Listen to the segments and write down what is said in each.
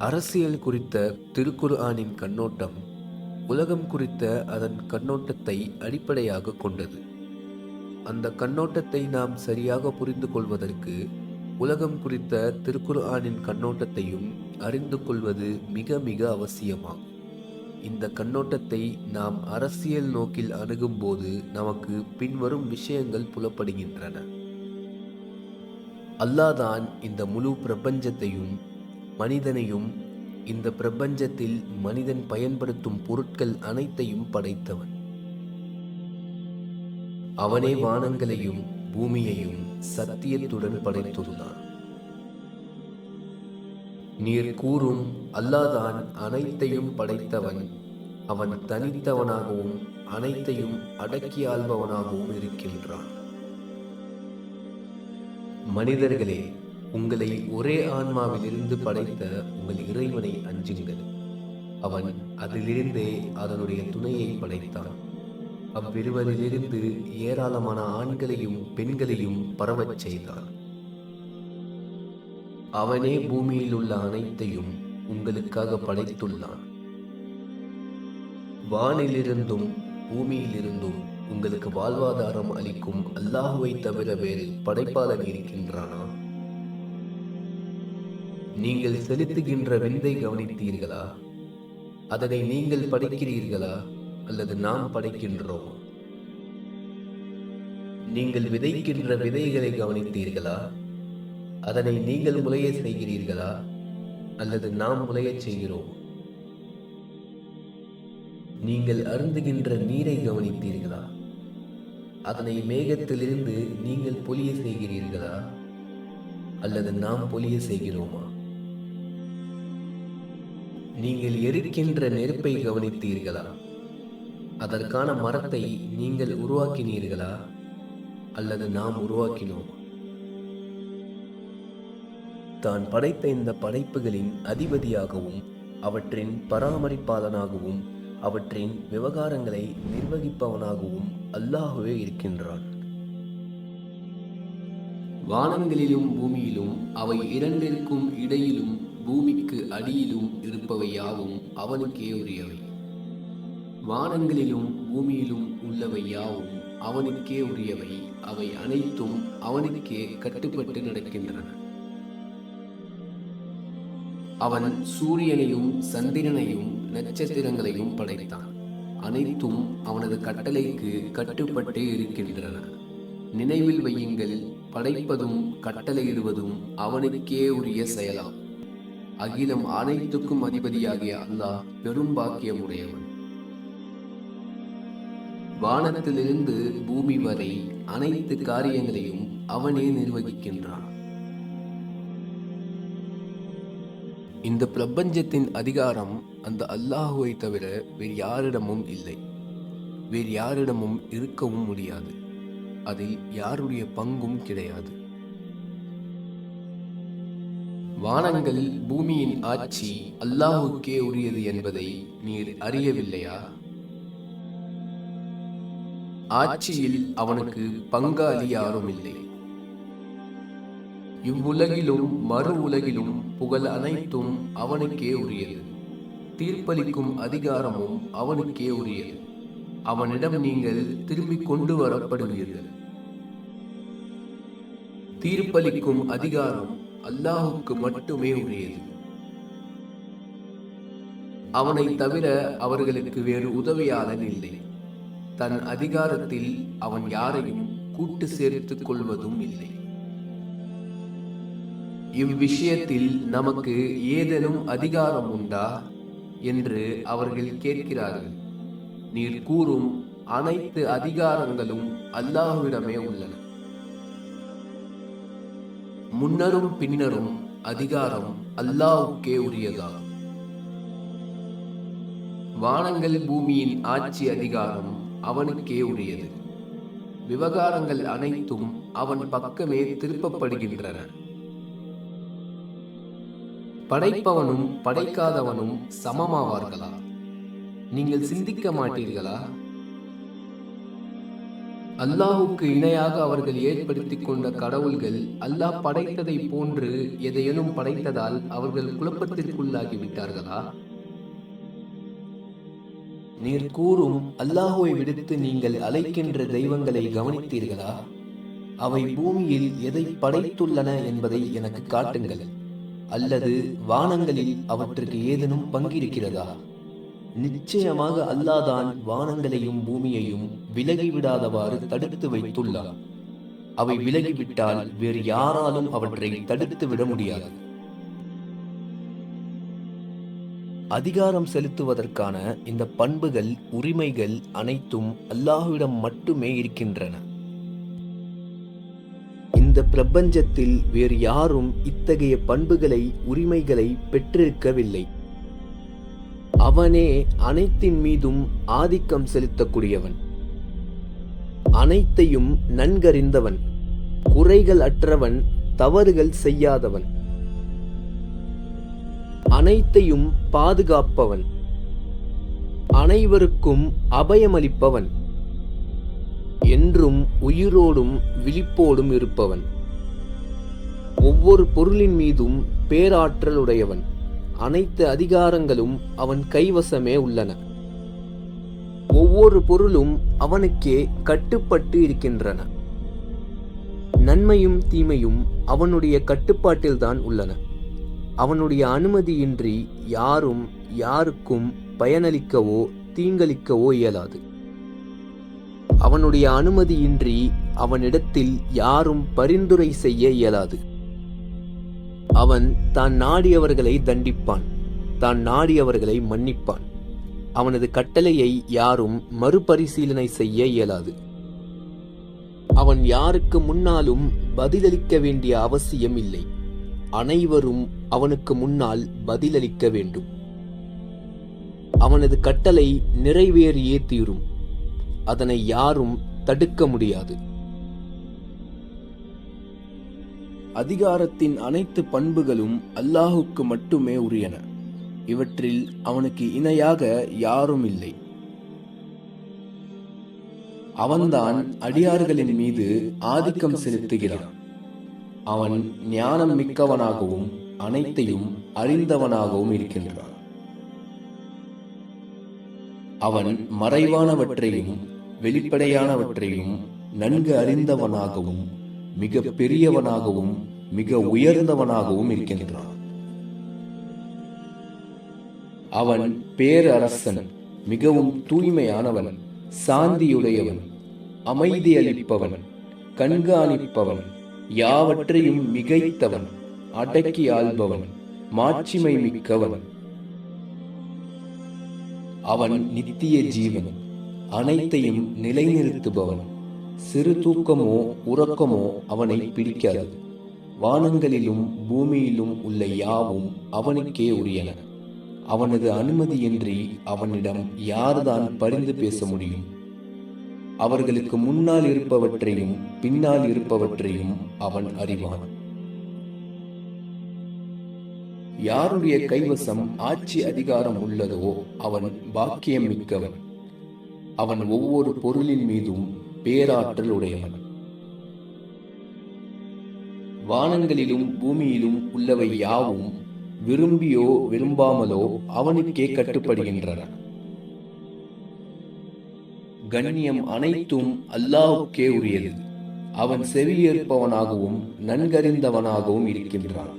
அரசியல் குறித்த திருக்குர்ஆனின் கண்ணோட்டம் உலகம் குறித்த அதன் கண்ணோட்டத்தை அடிப்படையாக கொண்டது. அந்த கண்ணோட்டத்தை நாம் சரியாக புரிந்து கொள்வதற்கு உலகம் குறித்த திருக்குர்ஆனின் கண்ணோட்டத்தையும் அறிந்து கொள்வது மிக மிக அவசியமாகும். இந்த கண்ணோட்டத்தை நாம் அரசியல் நோக்கில் அணுகும்போது நமக்கு பின்வரும் விஷயங்கள் புலப்படுகின்றன. அல்லாஹ் தான் இந்த முழு பிரபஞ்சத்தையும் மனிதனையும் இந்த பிரபஞ்சத்தில் மனிதன் பயன்படுத்தும் பொருட்கள் அனைத்தையும் படைத்தவன். அவனே வானங்களையும் பூமியையும் சத்தியத்துடன் படைத்துள்ளான். நீர் கூறும் அல்லாஹ் தான் அனைத்தையும் படைத்தவன், அவன் தனித்தவனாகவும் அனைத்தையும் அடக்கி ஆள்பவனாகவும் இருக்கின்றான். மனிதர்களே, உங்களை ஒரே ஆன்மாவிலிருந்து படைத்த உங்கள் இறைவனை அஞ்சுங்கள். அவன் அதிலிருந்தே அதனுடைய துணையை படைத்தான். அவ்விருவரிலிருந்து ஏராளமான ஆண்களையும் பெண்களையும் பரவச் செய்தான். அவனே பூமியில் உள்ள அனைத்தையும் உங்களுக்காக படைத்துள்ளான். வானிலிருந்தும் பூமியிலிருந்தும் உங்களுக்கு வாழ்வாதாரம் அளிக்கும் அல்லாஹுவை தவிர வேறு படைப்பாளன் இருக்கின்றானா? நீங்கள் செலுத்துகின்ற விந்தை கவனித்தீர்களா? அதனை நீங்கள் படைக்கிறீர்களா அல்லது நாம் படைக்கின்றோம்? நீங்கள் விதைக்கின்ற விதைகளை கவனித்தீர்களா? அதனை நீங்கள் முளைய செய்கிறீர்களா அல்லது நாம் முளையச் செய்கிறோம்? நீங்கள் அருந்துகின்ற நீரை கவனித்தீர்களா? அதனை மேகத்திலிருந்து நீங்கள் பொழிய செய்கிறீர்களா அல்லது நாம் பொழிய செய்கிறோமா? நீங்கள் எரிக்கின்ற நெருப்பை கவனித்தீர்களா? அதற்கான மரத்தை நீங்கள் உருவாக்கினீர்களா அல்லது நாம் உருவாக்கினோம்? தான் படைத்த இந்த படைப்புகளின் அதிபதியாகவும் அவற்றின் பராமரிப்பாளனாகவும் அவற்றின் விவகாரங்களை நிர்வகிப்பவனாகவும் அல்லாஹுவே இருக்கின்றான். வானங்களிலும் பூமியிலும் அவை இரண்டிற்கும் இடையிலும் பூமிக்கு அடியிலும் இருப்பவை யாவும் அவனுக்கே உரியவை. வானங்களிலும் பூமியிலும் உள்ளவை யாவும் அவனுக்கே உரியவை. அவை அனைத்தும் அவனுக்கே கட்டுப்பட்டு நடக்கின்றன. அவன் சூரியனையும் சந்திரனையும் நட்சத்திரங்களையும் படைத்தான். அனைத்தும் அவனது கட்டளைக்கு கட்டுப்பட்டே இருக்கின்றன. நினைவில் வையுங்கள், படைப்பதும் கட்டளையிடுவதும் அவனுக்கே உரிய செயலாம். அகிலம் அனைத்துக்கும் அதிபதியாகிய அல்லாஹ் பெரும் பாக்கியமுடையவன். வானத்திலிருந்து பூமி வரை அனைத்து காரியங்களையும் அவனே நிர்வகிக்கின்றான். இந்த பிரபஞ்சத்தின் அதிகாரம் அந்த அல்லாஹுவை தவிர வேறு யாரிடமும் இல்லை, வேறு யாரிடமும் இருக்கவும் முடியாது. அதில் யாருடைய பங்கும் கிடையாது. வானங்கள் பூமியின் ஆட்சி அல்லாஹுக்கே உரியது என்பதை நீர் அறியவில்லையா? ஆட்சியில் அவனுக்கு பங்காளி யாரும் இல்லை. இவ்வுலகிலும் மறு உலகிலும் புகழ் அனைத்தும் அவனுக்கே உரியது. தீர்ப்பளிக்கும் அதிகாரமும் அவனுக்கே உரியது. அவனிடம் நீங்கள் திரும்பிக் கொண்டு வரப்படுவீர்கள். தீர்ப்பளிக்கும் அதிகாரம் அல்லாஹுக்கு மட்டுமே உரியது. அவனை தவிர அவர்களுக்கு வேறு உதவியாளன் இல்லை. தன் அதிகாரத்தில் அவன் யாரையும் கூட்டு சேர்த்துக் கொள்வதும் இல்லை. இவ்விஷயத்தில் நமக்கு ஏதேனும் அதிகாரம் உண்டா என்று அவர்கள் கேட்கிறார்கள். நீர் கூறும் அனைத்து அதிகாரங்களும் அல்லாஹ்விடமே உள்ளன. முன்னரும் பின்னரும் அதிகாரம் அல்லாஹ்வுக்கே உரியதாகும். வானங்கள் பூமியின் ஆட்சி அதிகாரம் அவனுக்கே உரியது. விவகாரங்கள் அனைத்தும் அவன் பக்கமே திருப்பப்படுகின்றன. படைப்பவனும் படைக்காதவனும் சமமாவார்களா? நீங்கள் சிந்திக்க மாட்டீர்களா? அல்லாஹுக்கு இணையாக அவர்கள் ஏற்படுத்திக் கொண்ட கடவுள்கள் அல்லாஹ் படைத்ததை போன்று எதையேனும் படைத்ததால் அவர்கள் குழப்பத்திற்குள்ளாகிவிட்டார்களா? நீர் கூறும் அல்லாஹுவை விடுத்து நீங்கள் அழைக்கின்ற தெய்வங்களை கவனித்தீர்களா? அவை பூமியில் எதை படைத்துள்ளன என்பதை எனக்கு காட்டுங்கள். அல்லது வானங்களில் அவற்றுக்கு ஏதேனும் பங்கிருக்கிறதா? நிச்சயமாக அல்லாஹ்தான் வானங்களையும் பூமியையும் விலகிவிடாதவாறு தடுத்து வைத்துள்ளார். அவை விலகிவிட்டால் வேறு யாராலும் அவற்றை தடுத்து விட முடியாது. அதிகாரம் செலுத்துவதற்கான இந்த பண்புகள், உரிமைகள் அனைத்தும் அல்லாஹ்விடம் மட்டுமே இருக்கின்றன. இந்த பிரபஞ்சத்தில் வேறு யாரும் இத்தகைய பண்புகளை, உரிமைகளை பெற்றிருக்கவில்லை. அவனே அனைத்தின் மீதும் ஆதிக்கம் செலுத்தக்கூடியவன், அனைத்தையும் நன்கறிந்தவன், குறைகள் அற்றவன், தவறுகள் செய்யாதவன், அனைத்தையும் பாதுகாப்பவன், அனைவருக்கும் அபயமளிப்பவன், என்றும் உயிரோடும் விழிப்போடும் இருப்பவன், ஒவ்வொரு பொருளின் மீதும் பேராற்றல் உடையவன். அனைத்து அதிகாரங்களும் அவன் கைவசமே உள்ளன. ஒவ்வொரு பொருளும் அவனுக்கே கட்டுப்பட்டு இருக்கின்றன. நன்மையும் தீமையும் அவனுடைய கட்டுப்பாட்டில்தான் உள்ளன. அவனுடைய அனுமதியின்றி யாரும் யாருக்கும் பயனளிக்கவோ தீங்களிக்கவோ இயலாது. அவனுடைய அனுமதியின்றி அவனிடத்தில் யாரும் பரிந்துரை செய்ய இயலாது. அவன் தான் நாடியவர்களை தண்டிப்பான், தான் நாடியவர்களை மன்னிப்பான். அவனது கட்டளையை யாரும் மறுபரிசீலனை செய்ய இயலாது. அவன் யாருக்கு முன்னாலும் பதிலளிக்க வேண்டிய அவசியம் இல்லை. அனைவரும் அவனுக்கு முன்னால் பதிலளிக்க வேண்டும். அவனது கட்டளை நிறைவேறியே தீரும். அதனை யாரும் தடுக்க முடியாது. அதிகாரத்தின் அனைத்து பண்புகளும் அல்லாஹுக்கு மட்டுமே உரியன. இவற்றில் அவனுக்கு இணையாக யாரும் இல்லை. அவன்தான் அடியார்களின் மீது ஆதிக்கம் செலுத்துகிறான். அவன் ஞானம் மிக்கவனாகவும் அனைத்தையும் அறிந்தவனாகவும் இருக்கின்றான். அவன் மறைவானவற்றையும் வெளிப்படையானவற்றையும் நன்கு அறிந்தவனாகவும் மிக பெரியவனாகவும் மிக உயர்ந்தவனாகவும் இருக்கின்றான். அவன் பேரரசன், மிகவும் தூய்மையானவன், சாந்தியுடையவன், அமைதி அளிப்பவன், கண்காணிப்பவன், யாவற்றையும் மிகைத்தவன், அடக்கி ஆள்பவன், மாட்சிமை மிக்கவன். அவன் நித்திய ஜீவன், அனைத்தையும் நிலைநிறுத்துபவன். சிறு தூக்கமோ உறக்கமோ அவனை பிடிக்காது. வானங்களிலும் பூமியிலும் உள்ள யாவும் அவனுக்கே உரியன. அவனது அனுமதியின்றி அவனிடம் யார்தான் பரிந்து பேச முடியும்? அவர்களுக்கு முன்னால் இருப்பவற்றையும் பின்னால் இருப்பவற்றையும் அவன் அறிவான். யாருடைய கைவசம் ஆட்சி அதிகாரம் உள்ளதோ அவன் பாக்கியம் மிக்கவன். அவன் ஒவ்வொரு பொருளின் மீதும் பேராற்றல் உடையவன். வானங்களிலும் பூமியிலும் உள்ளவை யாவும் விரும்பியோ விரும்பாமலோ அவனுக்கே கட்டுப்படுகின்றன. கண்ணியம் அனைத்தும் அல்லாஹ்வுக்கே உரியது. அவன் செவியேற்பவனாகவும் நன்கறிந்தவனாகவும் இருக்கின்றான்.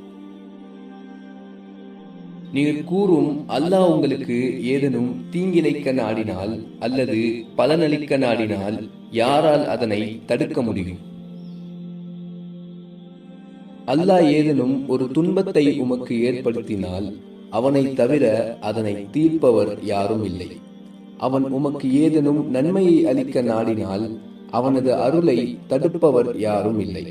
நீர் கூறும் அல்லாஹ் உங்களுக்கு ஏதேனும் தீங்கிழைக்க நாடினால் அல்லது பலனளிக்க நாடினால் யாரால் அதனை தடுக்க முடியும்? அல்லாஹ் ஏதேனும் ஒரு துன்பத்தை உமக்கு ஏற்படுத்தினால் அவனை தவிர அதனை தீர்ப்பவர் யாரும் இல்லை. அவன் உமக்கு ஏதேனும் நன்மையை அளிக்க நாடினால் அவனது அருளை தடுப்பவர் யாரும் இல்லை.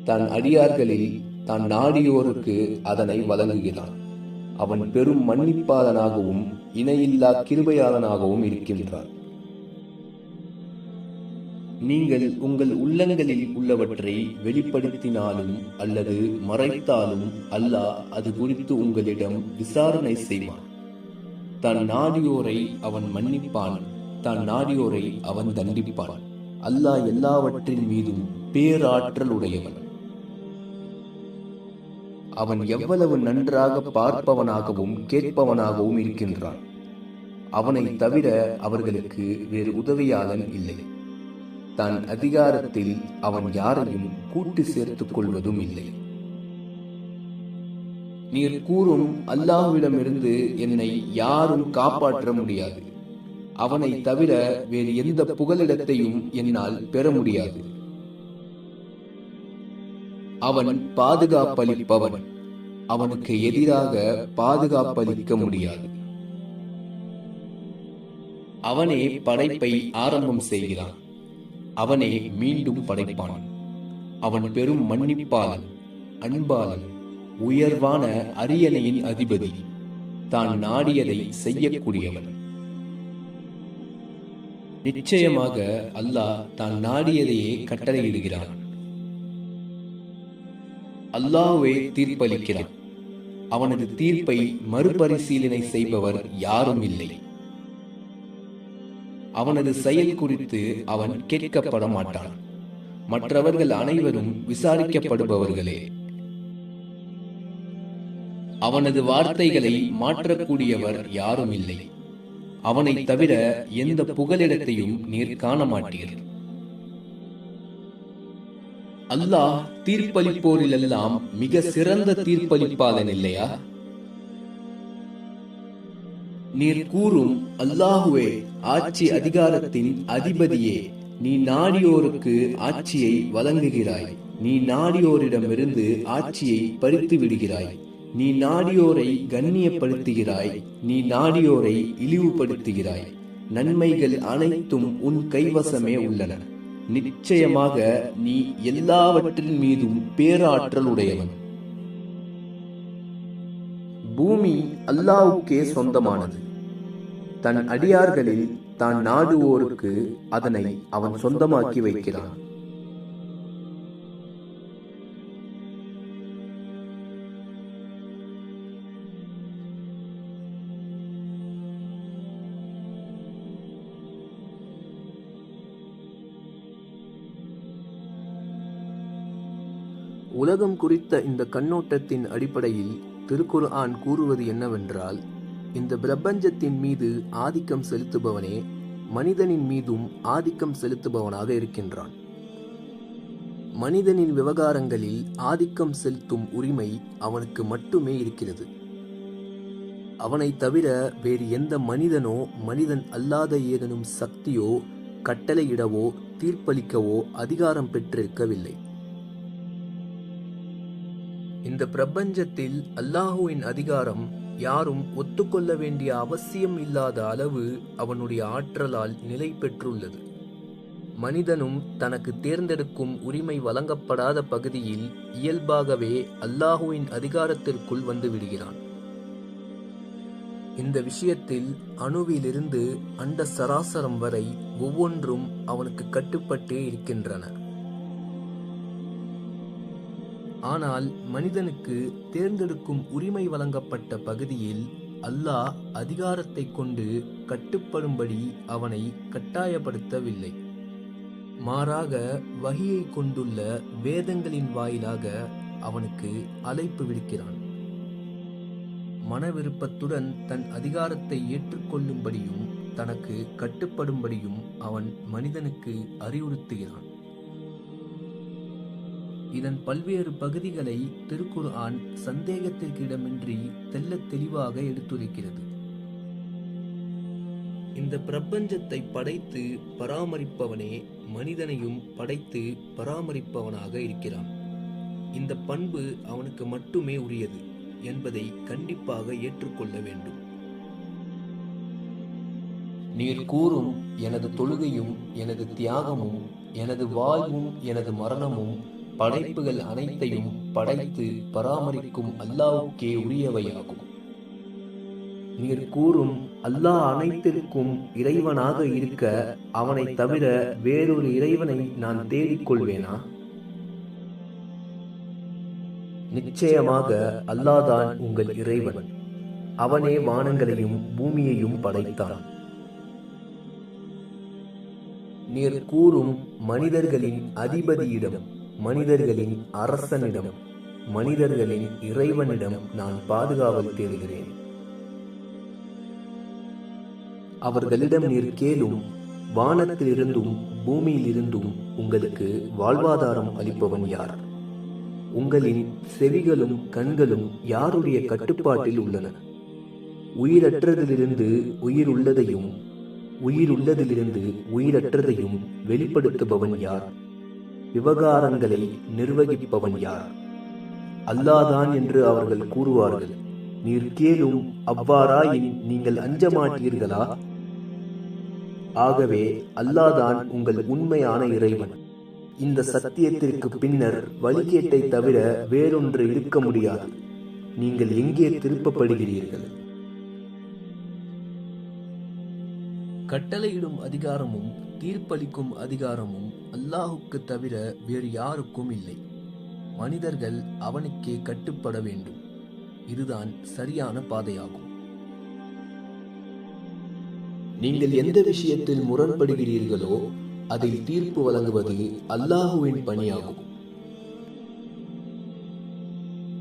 தன் அடியார்களில் தான் நாடியோருக்கு அதனை வழங்குகிறான். அவன் பெரும் மன்னிப்பாளனாகவும் இணையில்லா கிருபையாளனாகவும் இருக்கின்றான். நீங்கள் உங்கள் உள்ளங்களில் உள்ளவற்றை வெளிப்படுத்தினாலும் அல்லது மறைத்தாலும் அல்லாஹ் அது குறித்து உங்களிடம் விசாரணை செய்வான். தன் நாடியோரை அவன் மன்னிப்பான், தன் நாடியோரை அவன் தண்டிப்பான். அல்லாஹ் எல்லாவற்றின் மீதும் பேராற்றல் உடையவன். அவன் எவ்வளவு நன்றாக பார்ப்பவனாகவும் கேட்பவனாகவும் இருக்கின்றான். அவனை தவிர அவர்களுக்கு வேறு உதவியாளன் இல்லை. தன் அதிகாரத்தில் அவன் யாரையும் கூட்டு சேர்த்துக் கொள்வதும் இல்லை. நீர் கூறும், அல்லாஹ்விடமிருந்து என்னை யாரும் காப்பாற்ற முடியாது. அவனை தவிர வேறு எந்த புகலிடத்தையும் என்னால் பெற முடியாது. அவன் பாதுகாப்பளிப்பவன். அவனுக்கு எதிராக பாதுகாப்பளிக்க முடியாது. அவனே படைப்பை ஆரம்பம் செய்கிறான். அவனே மீண்டும் படைப்பான். அவன் பெரும் மன்னிப்பாளன், அன்பாளன், உயர்வான அரியணையின் அதிபதி, தான் நாடியதை செய்யக்கூடியவன். நிச்சயமாக அல்லாஹ் தான் நாடியதையே கட்டளையிடுகிறான். அல்லாஹ்வே தீர்ப்பளிக்கிறான். அவனது தீர்ப்பை மறுபரிசீலனை செய்பவர் யாரும் இல்லை. அவனது செயல் குறித்து அவன் கேட்கப்பட மாட்டான். மற்றவர்கள் அனைவரும் விசாரிக்கப்படுபவர்களே. அவனது வார்த்தைகளை மாற்றக்கூடியவர் யாரும் இல்லை. அவனை தவிர எந்த புகலிடத்தையும் நீர் காண மாட்டீர். அல்லாஹ் தீர்ப்பளிப்போரிலெல்லாம் மிக சிறந்த தீர்ப்பளிப்பாளன் இல்லையா? நீர் கூறும், அல்லாஹுவே ஆட்சி அதிகாரத்தின் அதிபதியே, நீ நாடியோருக்கு ஆட்சியை வழங்குகிறாய். நீ நாடியோரிடமிருந்து ஆட்சியை பறித்து விடுகிறாய். நீ நாடியோரை கண்ணியப்படுத்துகிறாய். நீ நாடியோரை இழிவுபடுத்துகிறாய். நன்மைகள் அனைத்தும் உன் கைவசமே உள்ளன. நிச்சயமாக நீ எல்லாவற்றின் மீதும் பேராற்றல் உடையவன். பூமி அல்லாஹ்வுக்கே சொந்தமானது. தன் அடியார்களில் தான் நாடுவோருக்கு அதனை அவன் சொந்தமாக்கி வைக்கிறான். உலகம் குறித்த இந்த கண்ணோட்டத்தின் அடிப்படையில் திருக்குர்ஆன் கூறுவது என்னவென்றால், இந்த பிரபஞ்சத்தின் மீது ஆதிக்கம் செலுத்துபவனே மனிதனின் மீதும் ஆதிக்கம் செலுத்துபவனாக இருக்கின்றான். மனிதனின் விவகாரங்களில் ஆதிக்கம் செலுத்தும் உரிமை அவனுக்கு மட்டுமே இருக்கிறது. அவனை தவிர வேறு எந்த மனிதனோ மனிதன் அல்லாத ஏதேனும் சக்தியோ கட்டளையிடவோ தீர்ப்பளிக்கவோ அதிகாரம் பெற்றிருக்கவில்லை. இந்த பிரபஞ்சத்தில் அல்லாஹுவின் அதிகாரம் யாரும் ஒத்துக்கொள்ள வேண்டிய அவசியம் இல்லாத அளவு அவனுடைய ஆற்றலால் நிலை பெற்றுள்ளது. மனிதனும் தனக்கு தேர்ந்தெடுக்கும் உரிமை வழங்கப்படாத பகுதியில் இயல்பாகவே அல்லாஹுவின் அதிகாரத்திற்குள் வந்து விடுகிறான். இந்த விஷயத்தில் அணுவிலிருந்து அண்ட சராசரம் வரை ஒவ்வொன்றும் அவனுக்கு கட்டுப்பட்டே இருக்கின்றன. ஆனால் மனிதனுக்கு தேர்ந்தெடுக்கும் உரிமை வழங்கப்பட்ட பகுதியில் அல்லாஹ் அதிகாரத்தை கொண்டு கட்டுப்படும்படி அவனை கட்டாயப்படுத்தவில்லை. மாறாக வஹியை கொண்டுள்ள வேதங்களின் வாயிலாக அவனுக்கு அழைப்பு விடுக்கிறான். மனவிருப்பத்துடன் தன் அதிகாரத்தை ஏற்றுக்கொள்ளும்படியும் தனக்கு கட்டுப்படும்படியும் அவன் மனிதனுக்கு அறிவுறுத்துகிறான். இதன் பல்வேறு பகுதிகளை திருக்குர்ஆன் சந்தேகத்திற்கு இடமின்றி தெள்ளத் தெளிவாக எடுத்துரைக்கிறது. இந்த பிரபஞ்சத்தை படைத்து பராமரிப்பவனே மனிதனையும் படைத்து பராமரிப்பவனாக இருக்கிறான். இந்த பண்பு அவனுக்கு மட்டுமே உரியது என்பதை கண்டிப்பாக ஏற்றுக்கொள்ள வேண்டும். நீர் கூறும், எனது தொழுகையும் எனது தியாகமும் எனது வாழ்வும் எனது மரணமும் படைப்புகள் அனைத்தையும் படைத்து பராமரிக்கும் அல்லாஹ்வுக்கே உரியவையாகும். நீர் கூறும், அல்லாஹ் அனைத்திற்கும் இறைவனாக இருக்க அவனை தவிர வேறொரு இறைவனை நான் தேடிக்கொள்வேனா? நிச்சயமாக அல்லாஹ்தான் உங்கள் இறைவன். அவனே வானங்களையும் பூமியையும் படைத்தான். நீர் கூறும் மனிதர்களின் அதிபதியிடம், மனிதர்களின் அரசனிடம், மனிதர்களின் இறைவனிடம் நான் பாதுகாவல் தேடுகிறேன். அவர்களிடம் நீர் கேளும், வானத்திலிருந்தும் பூமியிலிருந்தும் உங்களுக்கு வாழ்வாதாரம் அளிப்பவன் யார்? உங்களின் செவிகளும் கண்களும் யாருடைய கட்டுப்பாட்டில் உள்ளன? உயிரற்றதிலிருந்து உயிர் உள்ளதையும் உயிருள்ளதிலிருந்து உயிரற்றதையும் வெளிப்படுத்துபவன் யார்? விவகாரங்களை நிர்வகிப்பவன் யார்? அல்லாஹ்தான் என்று அவர்கள் கூறுவார்கள். நீர் கேளும், அவ்வாறாயின் நீங்கள் அஞ்ச மாட்டீர்களா? ஆகவே அல்லாஹ்தான் உங்கள் உண்மையான இறைவன். இந்த சத்தியத்திற்கு பின்னர் வழிகேட்டை தவிர வேறொன்று இருக்க முடியாது. நீங்கள் எங்கே திருப்பப்படுகிறீர்கள்? கட்டளையிடும் அதிகாரமும் தீர்ப்பளிக்கும் அதிகாரமும் அல்லாஹுக்கு தவிர வேறு யாருக்கும் இல்லை. மனிதர்கள் அவனுக்கே கட்டுப்பட வேண்டும். இதுதான் சரியான பாதையாகும். நீங்கள் எந்த விஷயத்தில் முரண்படுகிறீர்களோ அதில் தீர்ப்பு வழங்குவது அல்லாஹுவின் பணியாகும்.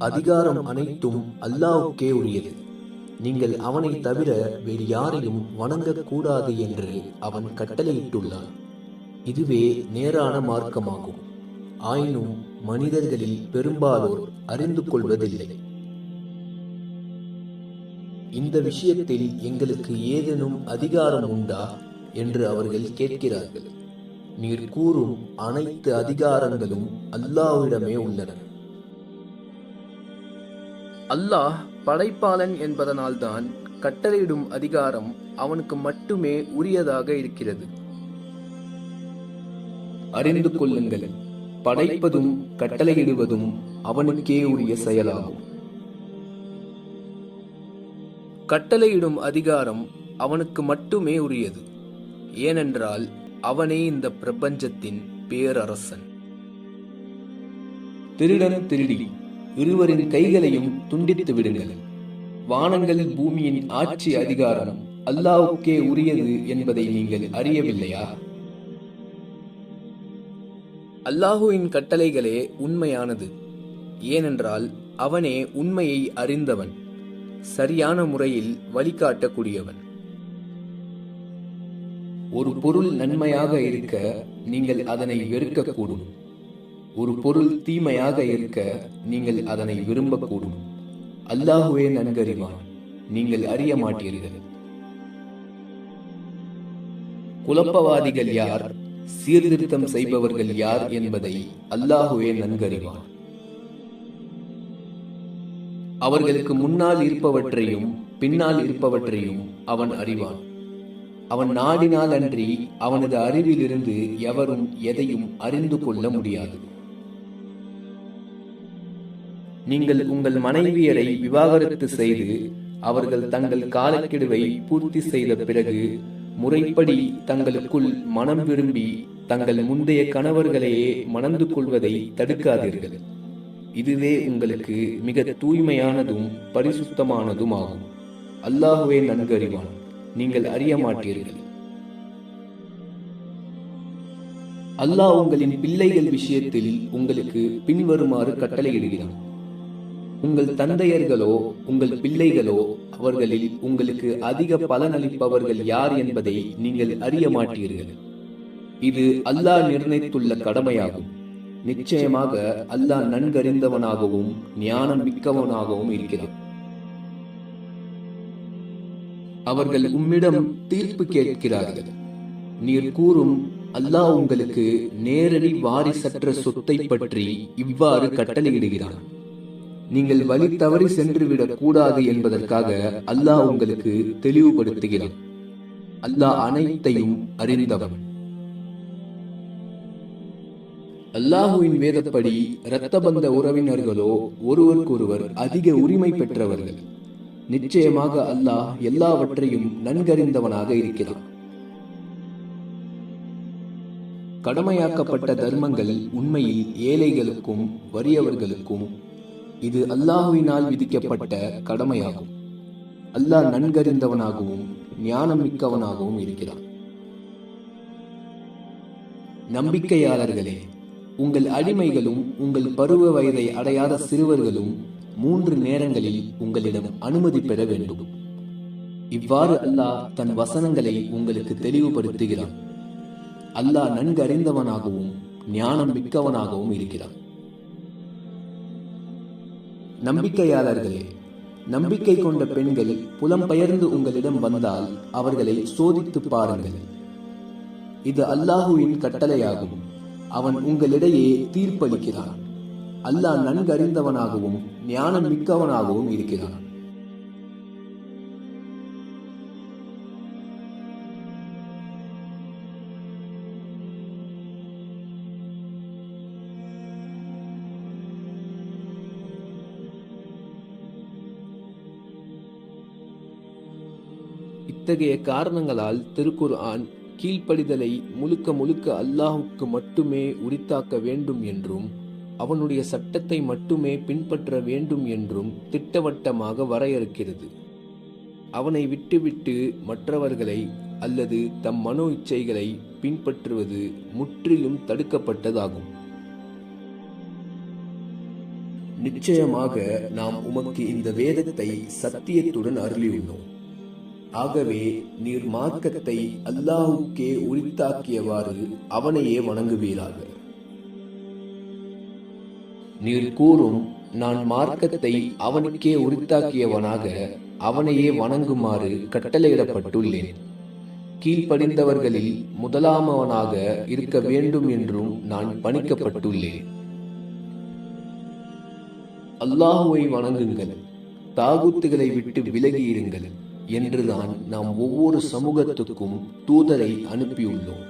அதிகாரம் அனைத்தும் அல்லாஹுக்கே உரியது. நீங்கள் அவனை தவிர வேறு யாரையும் வணங்கக்கூடாது என்று அவன் கட்டளையிட்டுள்ளான். இதுவே நேரான மார்க்கமாகும். ஆயினும் மனிதர்களில் பெரும்பாலோர் அறிந்து கொள்வதில்லை. இந்த விஷயத்தில் எங்களுக்கு ஏதேனும் அதிகாரம் உண்டா என்று அவர்கள் கேட்கிறார்கள். நீர் கூறும், அனைத்து அதிகாரங்களும் அல்லாஹ்விடமே உள்ளன. அல்லாஹ் படைப்பாளன் என்பதனால்தான் கட்டளையிடும் அதிகாரம் அவனுக்கு மட்டுமே உரியதாக இருக்கிறது. அறிந்து கொள்ளுங்கள், படைப்பதும் கட்டளையிடுவதும் அவனுக்கே உரிய செயலாகும். கட்டளையிடும் அதிகாரம் அவனுக்கு மட்டுமே உரியது. ஏனென்றால் அவனே இந்த பிரபஞ்சத்தின் பேரரசன். திருடன் திருடி இருவரின் கைகளையும் துண்டித்து விடுங்கள். வானங்கள் பூமியின் ஆட்சி அதிகாரம் அல்லாஹ்வுக்கே உரியது என்பதை நீங்கள் அறியவில்லையா? அல்லாஹுவின் கட்டளைகளே உண்மையானது. ஏனென்றால் அவனே உண்மையை அறிந்தவன், சரியான முறையில் வழிகாட்டக்கூடியவன். ஒரு பொருள் நன்மையாக இருக்க நீங்கள் அதனை வெறுக்கக்கூடும். ஒரு பொருள் தீமையாக இருக்க நீங்கள் அதனை விரும்பக்கூடும். அல்லாஹுவே நன்கறிவான், நீங்கள் அறிய மாட்டீர்கள். குழப்பவாதிகள் யார், சீர்திருத்தம் செய்பவர்கள் யார் என்பதை அல்லாஹுவே நன்கறிவான். அவர்களுக்கு முன்னால் இருப்பவற்றையும் பின்னால் இருப்பவற்றையும் அவன் அறிவான். அவன் நாடினால் அன்றி அவனது அறிவிலிருந்து எவரும் எதையும் அறிந்து கொள்ள முடியாது. நீங்கள் உங்கள் மனைவியரை விவாகரத்து செய்து அவர்கள் தங்கள் காலக்கெடுவை பூர்த்தி செய்த பிறகு முறைப்படி தங்களுக்குள் மனம் விரும்பி தங்கள் முந்தைய கணவர்களையே மணந்து கொள்வதை தடுக்காதீர்கள். இதுவே உங்களுக்கு மிக தூய்மையானதும் பரிசுத்தமானதும் ஆகும். அல்லாஹுவே நன்கறிவான், நீங்கள் அறிய மாட்டீர்கள். அல்லாஹ் உங்களின் பிள்ளைகள் விஷயத்தில் உங்களுக்கு பின்வருமாறு கட்டளையிடுகிறான். உங்கள் தந்தையர்களோ உங்கள் பிள்ளைகளோ அவர்களில் உங்களுக்கு அதிக பலனளிப்பவர்கள் யார் என்பதை நீங்கள் அறிய மாட்டீர்கள். இது அல்லாஹ் நிர்ணயித்துள்ள கடமையாகும். நிச்சயமாக அல்லாஹ் நன்கறிந்தவனாகவும் ஞானம் மிக்கவனாகவும் இருக்கிறான். அவர்கள் உம்மிடம் தீர்ப்பு கேட்கிறார்கள். நீர் கூறும், அல்லாஹ் உங்களுக்கு நேரடி வாரிசற்ற சொத்தை பற்றி இவ்வாறு கட்டளையிடுகிறான். நீங்கள் வழி தவறி சென்றுவிடக் கூடாது என்பதற்காக அல்லாஹ் உங்களுக்கு தெளிவுபடுத்துகிறான். அல்லாஹ் அனைத்தையும் அறிந்தவன். அல்லாஹுவின் வேதப்படி இரத்தபந்த உறவினர்களோ ஒருவருக்கொருவர் அதிக உரிமை பெற்றவர்கள். நிச்சயமாக அல்லாஹ் எல்லாவற்றையும் நன்கறிந்தவனாக இருக்கிறான். கடமையாக்கப்பட்ட தர்மங்கள் உண்மையில் ஏழைகளுக்கும் வறியவர்களுக்கும் இது அல்லாஹுவினால் விதிக்கப்பட்ட கடமையாகும். அல்லாஹ் நன்கறிந்தவனாகவும் ஞானம் மிக்கவனாகவும் இருக்கிறான். நம்பிக்கையாளர்களே, உங்கள் அடிமைகளும் உங்கள் பருவ வயதை அடையாத சிறுவர்களும் 3 நேரங்களில் உங்களிடம் அனுமதி பெற வேண்டும். இவ்வாறு அல்லாஹ் தன் வசனங்களை உங்களுக்கு தெளிவுபடுத்துகிறான். அல்லாஹ் நன்கு அறிந்தவனாகவும் ஞானம் மிக்கவனாகவும் இருக்கிறான். நம்பிக்கையாளர்களே, நம்பிக்கை கொண்ட பெண்கள் புலம்பெயர்ந்து உங்களிடம் வந்தால் அவர்களை சோதித்து பாருங்கள். இது அல்லாஹுவின் கட்டளையாகும். அவன் உங்களிடையே தீர்ப்பளிக்கிறான். அல்லாஹ் நன்கு அறிந்தவனாகவும் ஞானம் மிக்கவனாகவும் இருக்கிறான். இத்தகைய காரணங்களால் திருக்குர்ஆன் கீழ்ப்படிதலை முழுக்க முழுக்க அல்லாஹுக்கு மட்டுமே உரித்தாக்க வேண்டும் என்றும் அவனுடைய சட்டத்தை மட்டுமே பின்பற்ற வேண்டும் என்றும் திட்டவட்டமாக வரையறுக்கிறது. அவனை விட்டுவிட்டு மற்றவர்களை அல்லது தம் மனோ இச்சைகளை பின்பற்றுவது முற்றிலும் தடுக்கப்பட்டதாகும். நிச்சயமாக நாம் உமக்கு இந்த வேதத்தை சத்தியத்துடன் அருளியுள்ளோம். ஆகவே நீர் மார்க்கத்தை அல்லாஹுக்கே உரித்தாக்கியவாறு அவனையே வணங்குவீராக. நீர் கூறும், நான் மார்க்கத்தை அவனுக்கே உரித்தாக்கியவனாக அவனையே வணங்குமாறு கட்டளையிடப்பட்டுள்ளேன். கீழ்ப்படிந்தவர்களில் முதலாமவனாக இருக்க வேண்டும் என்றும் நான் பணிக்கப்பட்டுள்ளேன். அல்லாஹுவை வணங்குங்கள், தாகுத்துகளை விட்டு விலகி இருங்கள் என்றுதான் நாம் ஒவ்வொரு சமூகத்துக்கும் தூதரை அனுப்பியுள்ளோம்.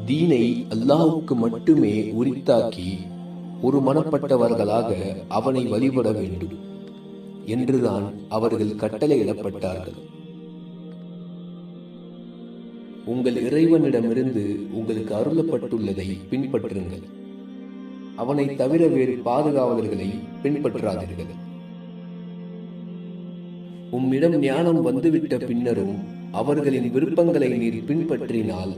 தீனை அல்லாஹுக்கு மட்டுமே உரித்தாக்கி ஒரு மனப்பட்டவர்களாக அவனை வழிபட வேண்டும் என்றுதான் அவர்கள் கட்டளையிடப்பட்டார்கள். உங்கள் இறைவனிடமிருந்து உங்களுக்கு அருளப்பட்டுள்ளதை பின்பற்றுங்கள். அவனை தவிர வேறு பாதுகாவலர்களை பின்பற்றாதீர்கள். உம்மிடம் ஞானம் வந்துவிட்ட பின்னரும் அவர்களின் விருப்பங்களை நீர் பின்பற்றினால்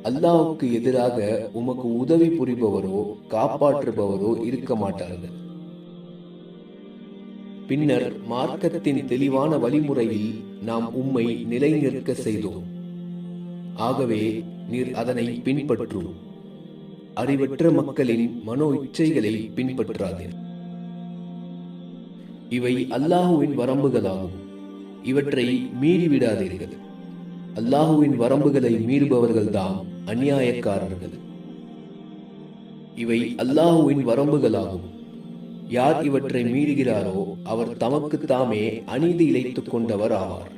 அல்லாஹுக்கு எதிராக உமக்கு உதவி புரிபவரோ காப்பாற்றுபவரோ இருக்க மாட்டார்கள். பின்னர் மார்க்கத்தின் தெளிவான வழிமுறையில் நாம் உம்மை நிலைநிற்க செய்தோம். ஆகவே நீர் அதனை பின்பற்றும். அறிவற்ற மக்களின் மனோ இச்சைகளை பின்பற்றாதீர். இவை அல்லாஹுவின் வரம்புகளாகும். இவற்றை மீறிவிடாதீர்கள். அல்லாஹுவின் வரம்புகளை மீறுபவர்கள்தாம் அநியாயக்காரர்கள். இவை அல்லாஹுவின் வரம்புகளாகும். யார் இவற்றை மீறுகிறாரோ அவர் தமக்கு தாமே அநீதி இழைத்துக் கொண்டவர் ஆவார்.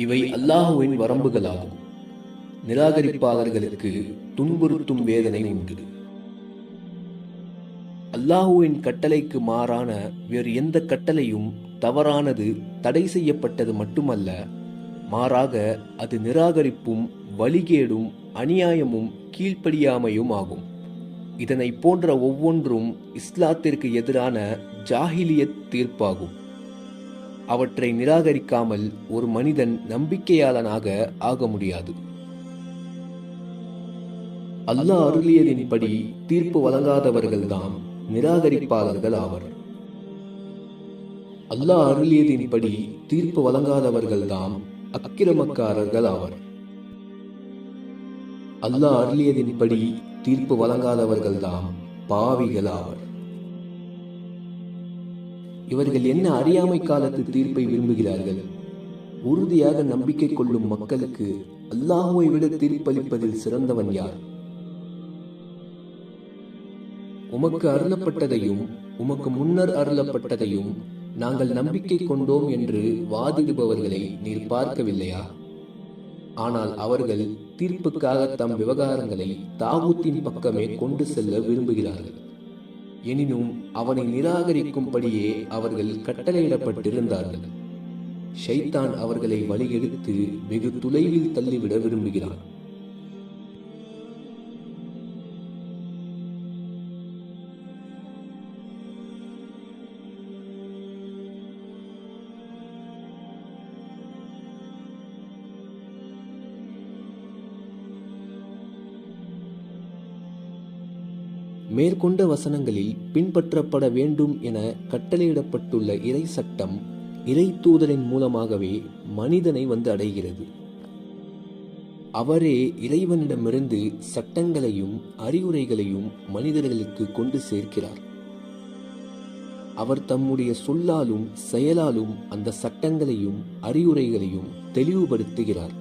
இவை அல்லாஹுவின் வரம்புகளாகும். நிராகரிப்பாளர்களுக்கு துன்புறுத்தும் வேதனை உண்டு. அல்லாஹுவின் கட்டளைக்கு மாறான வேறு எந்த கட்டளையும் தவறானது, தடை செய்யப்பட்டது மட்டுமல்ல, மாறாக அது நிராகரிப்பும் வழிகேடும் அநியாயமும் கீழ்ப்படியாமையும் ஆகும். இதனை போன்ற ஒவ்வொன்றும் இஸ்லாத்திற்கு எதிரான ஜாஹிலியத் தீர்ப்பாகும். அவற்றை நிராகரிக்காமல் ஒரு மனிதன் நம்பிக்கையாளனாக ஆக முடியாது. அல்லாஹ் அருளியதின்படி தீர்ப்பு வழங்காதவர்கள்தாம் நிராகரிப்பாளர்கள் ஆவர். அல்லாஹ் அருளியதின்படி தீர்ப்பு வழங்காதவர்கள்தாம் அக்கிரமக்காரர்கள் ஆவர். அல்லாஹ் அருளியதின்படி தீர்ப்பு வழங்காதவர்கள்தாம் பாவிகள் ஆவர். இவர்கள் என்ன அறியாமை காலத்து தீர்ப்பை விரும்புகிறார்கள்? உறுதியாக நம்பிக்கை கொள்ளும் மக்களுக்கு அல்லாஹுவை விட தீர்ப்பளிப்பதில் சிறந்தவன் யார்? உமக்கு அருளப்பட்டதையும் உமக்கு முன்னர் அருளப்பட்டதையும் நாங்கள் நம்பிக்கை கொண்டோம் என்று வாதிடுபவர்களை நீர் பார்க்கவில்லையா? ஆனால் அவர்கள் தீர்ப்புக்காக தம் விவகாரங்களை தாகூத்தின் பக்கமே கொண்டு செல்ல விரும்புகிறார்கள். எனினும் அவனை நிராகரிக்கும்படியே அவர்கள் கட்டளையிடப்பட்டிருந்தார்கள். ஷைத்தான் அவர்களை வழிகெடுத்து வெகு தொலைவில் தள்ளிவிட விரும்புகிறான். மேற்கொண்ட வசனங்களில் பின்பற்றப்பட வேண்டும் என கட்டளையிடப்பட்டுள்ள இறை சட்டம் இறை தூதரின் மூலமாகவே மனிதனை வந்து அடைகிறது. அவரே இறைவனிடமிருந்து சட்டங்களையும் அறிவுரைகளையும் மனிதர்களுக்கு கொண்டு சேர்க்கிறார். அவர் தம்முடைய சொல்லாலும் செயலாலும் அந்த சட்டங்களையும் அறிவுரைகளையும் தெளிவுபடுத்துகிறார்.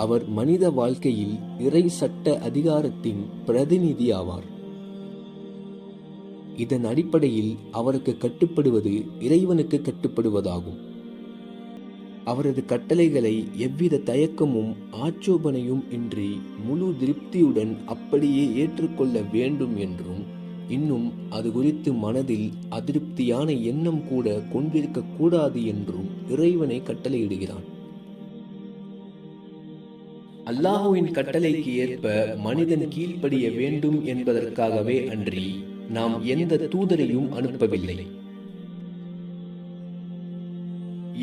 அவர் மனித வாழ்க்கையில் இறை சட்ட அதிகாரத்தின் பிரதிநிதி ஆவார். இதன் அடிப்படையில் அவருக்கு கட்டுப்படுவது இறைவனுக்கு கட்டுப்படுவதாகும். அவரது கட்டளைகளை எவ்வித தயக்கமும் ஆட்சேபனையும் இன்றி முழு திருப்தியுடன் அப்படியே ஏற்றுக்கொள்ள வேண்டும் என்றும், இன்னும் அது குறித்து மனதில் அதிருப்தியான எண்ணம் கூட கொண்டிருக்க கூடாது என்றும் இறைவனை கட்டளையிடுகிறான். அல்லாஹுவின் கட்டளைக்கு ஏற்ப மனிதன் கீழ்ப்படிய வேண்டும் என்பதற்காகவே அன்றி நாம் எந்த தூதரையும் அனுப்பவில்லை.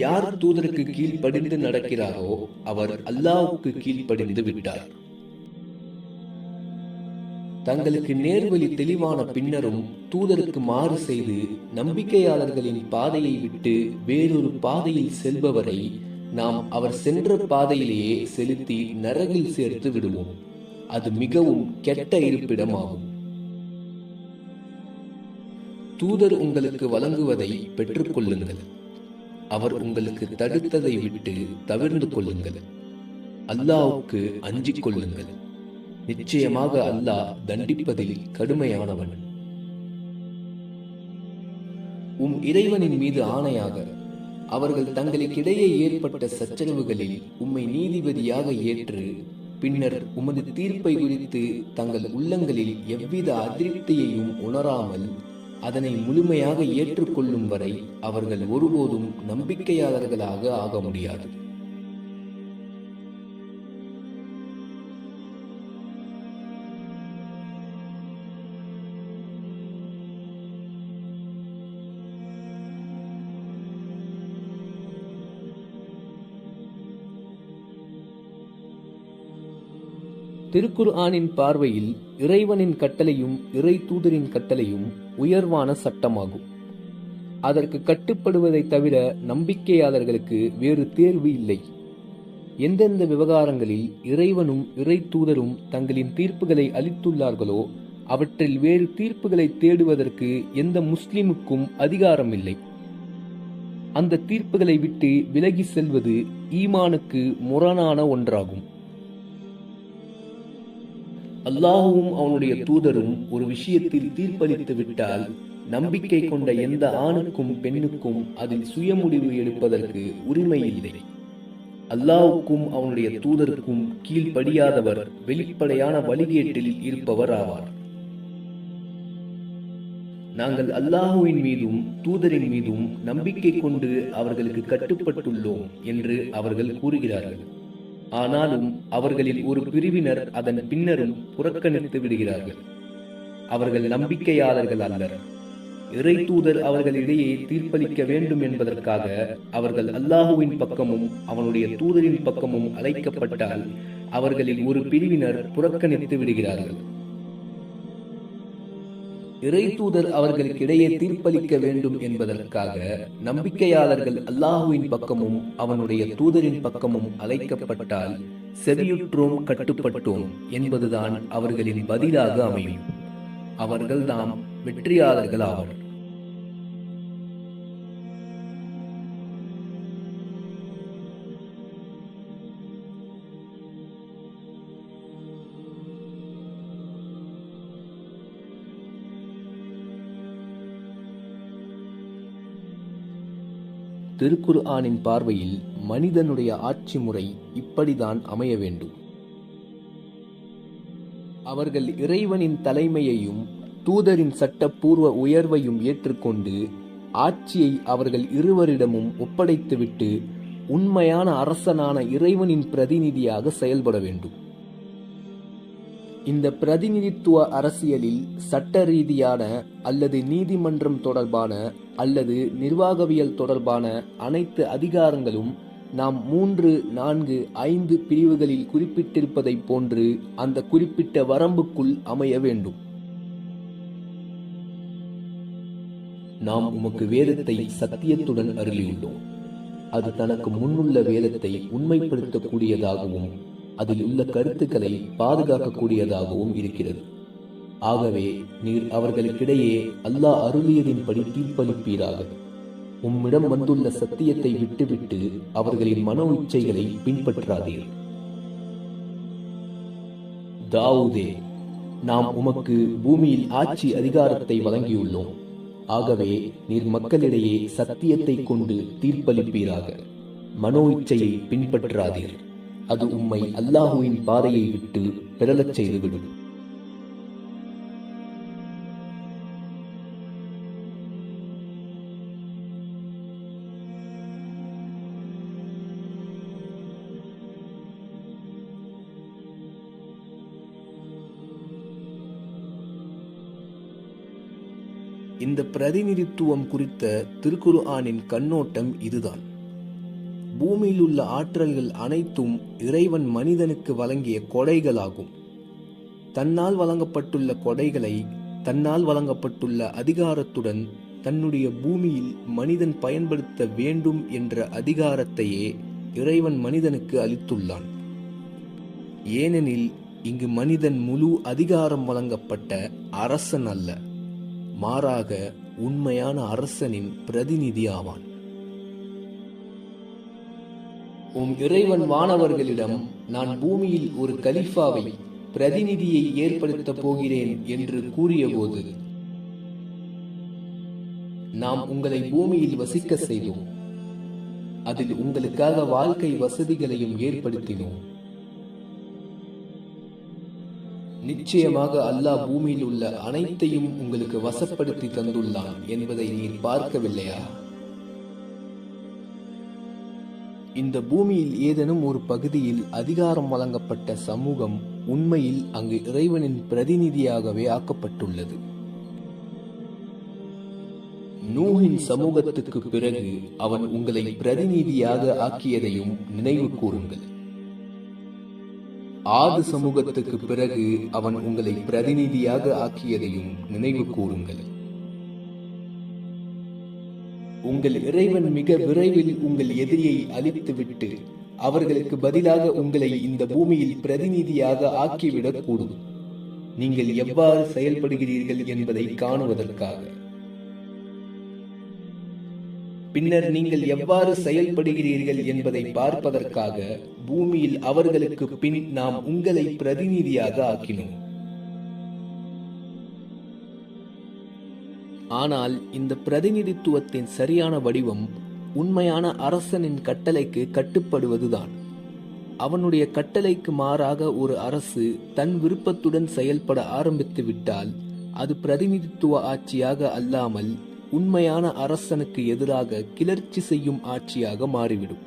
யார் தூதருக்கு கீழ்ப்படிந்து நடக்கிறாரோ அவர் அல்லாஹ்வுக்கு கீழ்ப்படிந்து விட்டார். தங்களுக்கு நேர்வழி தெளிவான பின்னரும் தூதருக்கு மாறு செய்து நம்பிக்கையாளர்களின் பாதையை விட்டு வேறொரு பாதையில் செல்பவரை நாம் அவர் சென்ற பாதையிலேயே செலுத்தி நரகில் சேர்த்து விடுவோம். அது மிகவும் கெட்ட இருப்பிடமாகும். தூதர் உங்களுக்கு வழங்குவதை பெற்றுக் கொள்ளுங்கள். அவர் உங்களுக்கு தடுத்ததை விட்டு தவிர்ந்து கொள்ளுங்கள். அல்லாஹ்வுக்கு அஞ்சிக் கொள்ளுங்கள். நிச்சயமாக அல்லாஹ் தண்டிப்பதில் கடுமையானவன். இறைவனின் மீது ஆணையாக அவர்கள் தங்களுக்கிடையே ஏற்பட்ட சச்சரவுகளில் உம்மை நீதிபதியாக ஏற்று பின்னர் உமது தீர்ப்பை குறித்து தங்கள் உள்ளங்களில் எவ்வித அதிருப்தியையும் உணராமல் அதனை முழுமையாக ஏற்றுக்கொள்ளும் வரை அவர்கள் ஒருபோதும் நம்பிக்கையாளர்களாக ஆக முடியாது. திருக்குர்ஆனின் பார்வையில் இறைவனின் கட்டளையும் இறை தூதரின் கட்டளையும் உயர்வான சட்டமாகும். அதற்கு கட்டுப்படுவதை தவிர நம்பிக்கையாளர்களுக்கு வேறு தேர்வு இல்லை. எந்தெந்த விவகாரங்களில் இறைவனும் இறை தூதரும் தங்களின் தீர்ப்புகளை அளித்துள்ளார்களோ அவற்றில் வேறு தீர்ப்புகளை தேடுவதற்கு எந்த முஸ்லிமுக்கும் அதிகாரம் இல்லை. அந்த தீர்ப்புகளை விட்டு விலகி செல்வது ஈமானுக்கு முரணான ஒன்றாகும். அல்லாஹுவும் அவனுடைய தூதரும் ஒரு விஷயத்தில் தீர்ப்பளித்து விட்டால் நம்பிக்கை கொண்ட எந்த ஆணுக்கும் பெண்ணுக்கும் அதில் சுயமுடிவு எடுப்பதற்கு உரிமை இல்லை. அல்லாஹுக்கும் அவனுடைய தூதருக்கும் கீழ்ப்படியாதவர் வெளிப்படையான வழிகேட்டில் இருப்பவர் ஆவார். நாங்கள் அல்லாஹுவின் மீதும் தூதரின் மீதும் நம்பிக்கை கொண்டு அவர்களுக்கு கட்டுப்பட்டுள்ளோம் என்று அவர்கள் கூறுகிறார்கள். ஆனாலும் அவர்களில் ஒரு பிரிவினர் அதன் பின்னரும் புறக்கணித்து விடுகிறார்கள். அவர்கள் நம்பிக்கையாளர்கள் அல்லர். இறை தூதர் அவர்களிடையே தீர்ப்பளிக்க வேண்டும் என்பதற்காக அவர்கள் அல்லாஹுவின் பக்கமும் அவனுடைய தூதரின் பக்கமும் அழைக்கப்பட்டால் அவர்களில் ஒரு பிரிவினர் புறக்கணித்து விடுகிறார்கள். இறை தூதர் அவர்களுக்கிடையே தீர்ப்பளிக்க வேண்டும் என்பதற்காக நம்பிக்கையாளர்கள் அல்லாஹுவின் பக்கமும் அவனுடைய தூதரின் பக்கமும் அழைக்கப்பட்டால் செவியுற்றோம் கட்டுப்பட்டோம் என்பதுதான் அவர்களின் பதிலாக அமையும். அவர்கள் தாம் வெற்றியாளர்கள் ஆவர். திருக்குர்ஆனின் பார்வையில் மனிதனுடைய ஆட்சி முறை இப்படிதான் அமைய வேண்டும். அவர்கள் இறைவனின் தலைமையையும் தூதரின் சட்டப்பூர்வ உயர்வையும் ஏற்றுக்கொண்டு ஆட்சியை அவர்கள் இருவரிடமும் ஒப்படைத்துவிட்டு உண்மையான அரசனான இறைவனின் பிரதிநிதியாக செயல்பட வேண்டும். இந்த பிரதிநிதித்துவ அரசியலில் சட்ட ரீதியான அல்லது நீதிமன்றம் தொடர்பான அல்லது நிர்வாகவியல் தொடர்பான அனைத்து அதிகாரங்களும் நாம் 3, 4, 5 பிரிவுகளில் குறிப்பிட்டிருப்பதைப் போன்று அந்த குறிப்பிட்ட வரம்புக்குள் அமைய வேண்டும். நாம் உமக்கு வேதத்தை சத்தியத்துடன் அருளியுள்ளோம். அது தனக்கு முன்னுள்ள வேதத்தை உண்மைப்படுத்தக்கூடியதாகவும் அதில் உள்ள கருத்துக்களை பாதுகாக்கக்கூடியதாகவும் இருக்கிறது. ஆகவே நீர் அவர்களுக்கிடையே அல்லாஹ் அருளியதின்படி தீர்ப்பளிப்பீராக. உம்மிடம் வந்துள்ள சத்தியத்தை விட்டுவிட்டு அவர்களின் மனோ இச்சைகளை பின்பற்றாதீர். தாவூதே, நாம் உமக்கு பூமியில் ஆட்சி அதிகாரத்தை வழங்கியுள்ளோம். ஆகவே நீர் மக்களிடையே சத்தியத்தை கொண்டு தீர்ப்பளிப்பீராக. மனோ இச்சையை பின்பற்றாதீர். அது உம்மை அல்லாஹுவின் பாதையை விட்டு பிறழச் செய்துவிடும். இந்த பிரதிநிதித்துவம் குறித்த திருக்குர்ஆனின் கண்ணோட்டம் இதுதான். பூமியில் உள்ள ஆற்றல்கள் அனைத்தும் இறைவன் மனிதனுக்கு வழங்கிய கொடைகளாகும். தன்னால் வழங்கப்பட்டுள்ள கொடைகளை தன்னால் வழங்கப்பட்டுள்ள அதிகாரத்துடன் தன்னுடைய பூமியில் மனிதன் பயன்படுத்த வேண்டும் என்ற அதிகாரத்தையே இறைவன் மனிதனுக்கு அளித்துள்ளான். ஏனெனில் இங்கு மனிதன் முழு அதிகாரம் வழங்கப்பட்ட அரசன் அல்ல, மாறாக உண்மையான அரசனின் பிரதிநிதி ஆவான். உம் இறைவன் வானவர்களிடம், நான் பூமியில் ஒரு கலீஃபாவை, பிரதிநிதியை ஏற்படுத்தப் போகிறேன் என்று கூறியபோது, நாம் உங்களை பூமியில் வசிக்க செய்தோம். அதில் உங்களுக்காக வாழ்க்கை வசதிகளையும் ஏற்படுத்தினோம். நிச்சயமாக அல்லாஹ் பூமியில் உள்ள அனைத்தையும் உங்களுக்கு வசப்படுத்தி தந்துள்ளான் என்பதை நீர் பார்க்கவில்லையா? இந்த பூமியில் ஏதேனும் ஒரு பகுதியில் அதிகாரம் வழங்கப்பட்ட சமூகம் உண்மையில் அங்கு இறைவனின் பிரதிநிதியாகவே ஆக்கப்பட்டுள்ளது. நூஹின் சமூகத்துக்கு பிறகு அவன் உங்களை பிரதிநிதியாக ஆக்கியதையும் நினைவு கூறுங்கள். ஆது சமூகத்துக்கு பிறகு அவன் உங்களை பிரதிநிதியாக ஆக்கியதையும் நினைவு கூறுங்கள். உங்கள் இறைவன் மிக விரைவில் உங்கள் எதிரியை அழித்துவிட்டு அவர்களுக்கு பதிலாக உங்களை இந்த பூமியில் பிரதிநிதியாக ஆக்கிவிடக் கூடும். நீங்கள் எவ்வாறு செயல்படுகிறீர்கள் என்பதை காணுவதற்காக. பின்னர் நீங்கள் எவ்வாறு செயல்படுகிறீர்கள் என்பதை பார்ப்பதற்காக பூமியில் அவர்களுக்கு பின் நாம் உங்களை பிரதிநிதியாக ஆக்கினோம். ஆனால் இந்த பிரதிநிதித்துவத்தின் சரியான வடிவம் உண்மையான அரசனின் கட்டளைக்கு கட்டுப்படுவதுதான். அவனுடைய கட்டளைக்கு மாறாக ஒரு அரசு தன் விருப்பத்துடன் செயல்பட ஆரம்பித்து விட்டால் அது பிரதிநிதித்துவ ஆட்சியாக அல்லாமல் உண்மையான அரசனுக்கு எதிராக கிளர்ச்சி செய்யும் ஆட்சியாக மாறிவிடும்.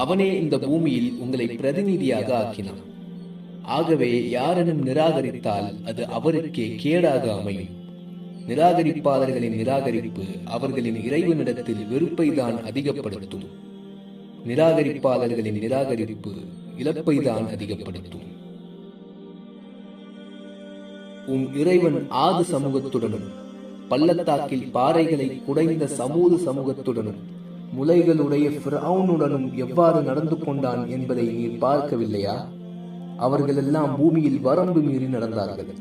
அவனே இந்த பூமியில் உங்களை பிரதிநிதியாக ஆக்கினான். ஆகவே யாரெனும் நிராகரித்தால் அது அவருக்கே கேடாக அமையும். நிராகரிப்பாளர்களின் நிராகரிப்பு அவர்களின் இறைவனிடத்தில் வெறுப்பை தான் அதிகப்படுத்தும். நிராகரிப்பாளர்களின் நிராகரிப்பு இழப்பை தான் அதிகப்படுத்தும். உம் இறைவன் ஆது சமூகத்துடனும் பள்ளத்தாக்கில் பாறைகளை குடைந்த சமூது சமூகத்துடனும் முலைகளுடைய ஃபிரௌனுடனும் எவ்வாறு நடந்து கொண்டான் என்பதை நீர் பார்க்கவில்லையா? அவர்கள் எல்லாம் பூமியில் வரம்பு மீறி நடந்தார்கள்.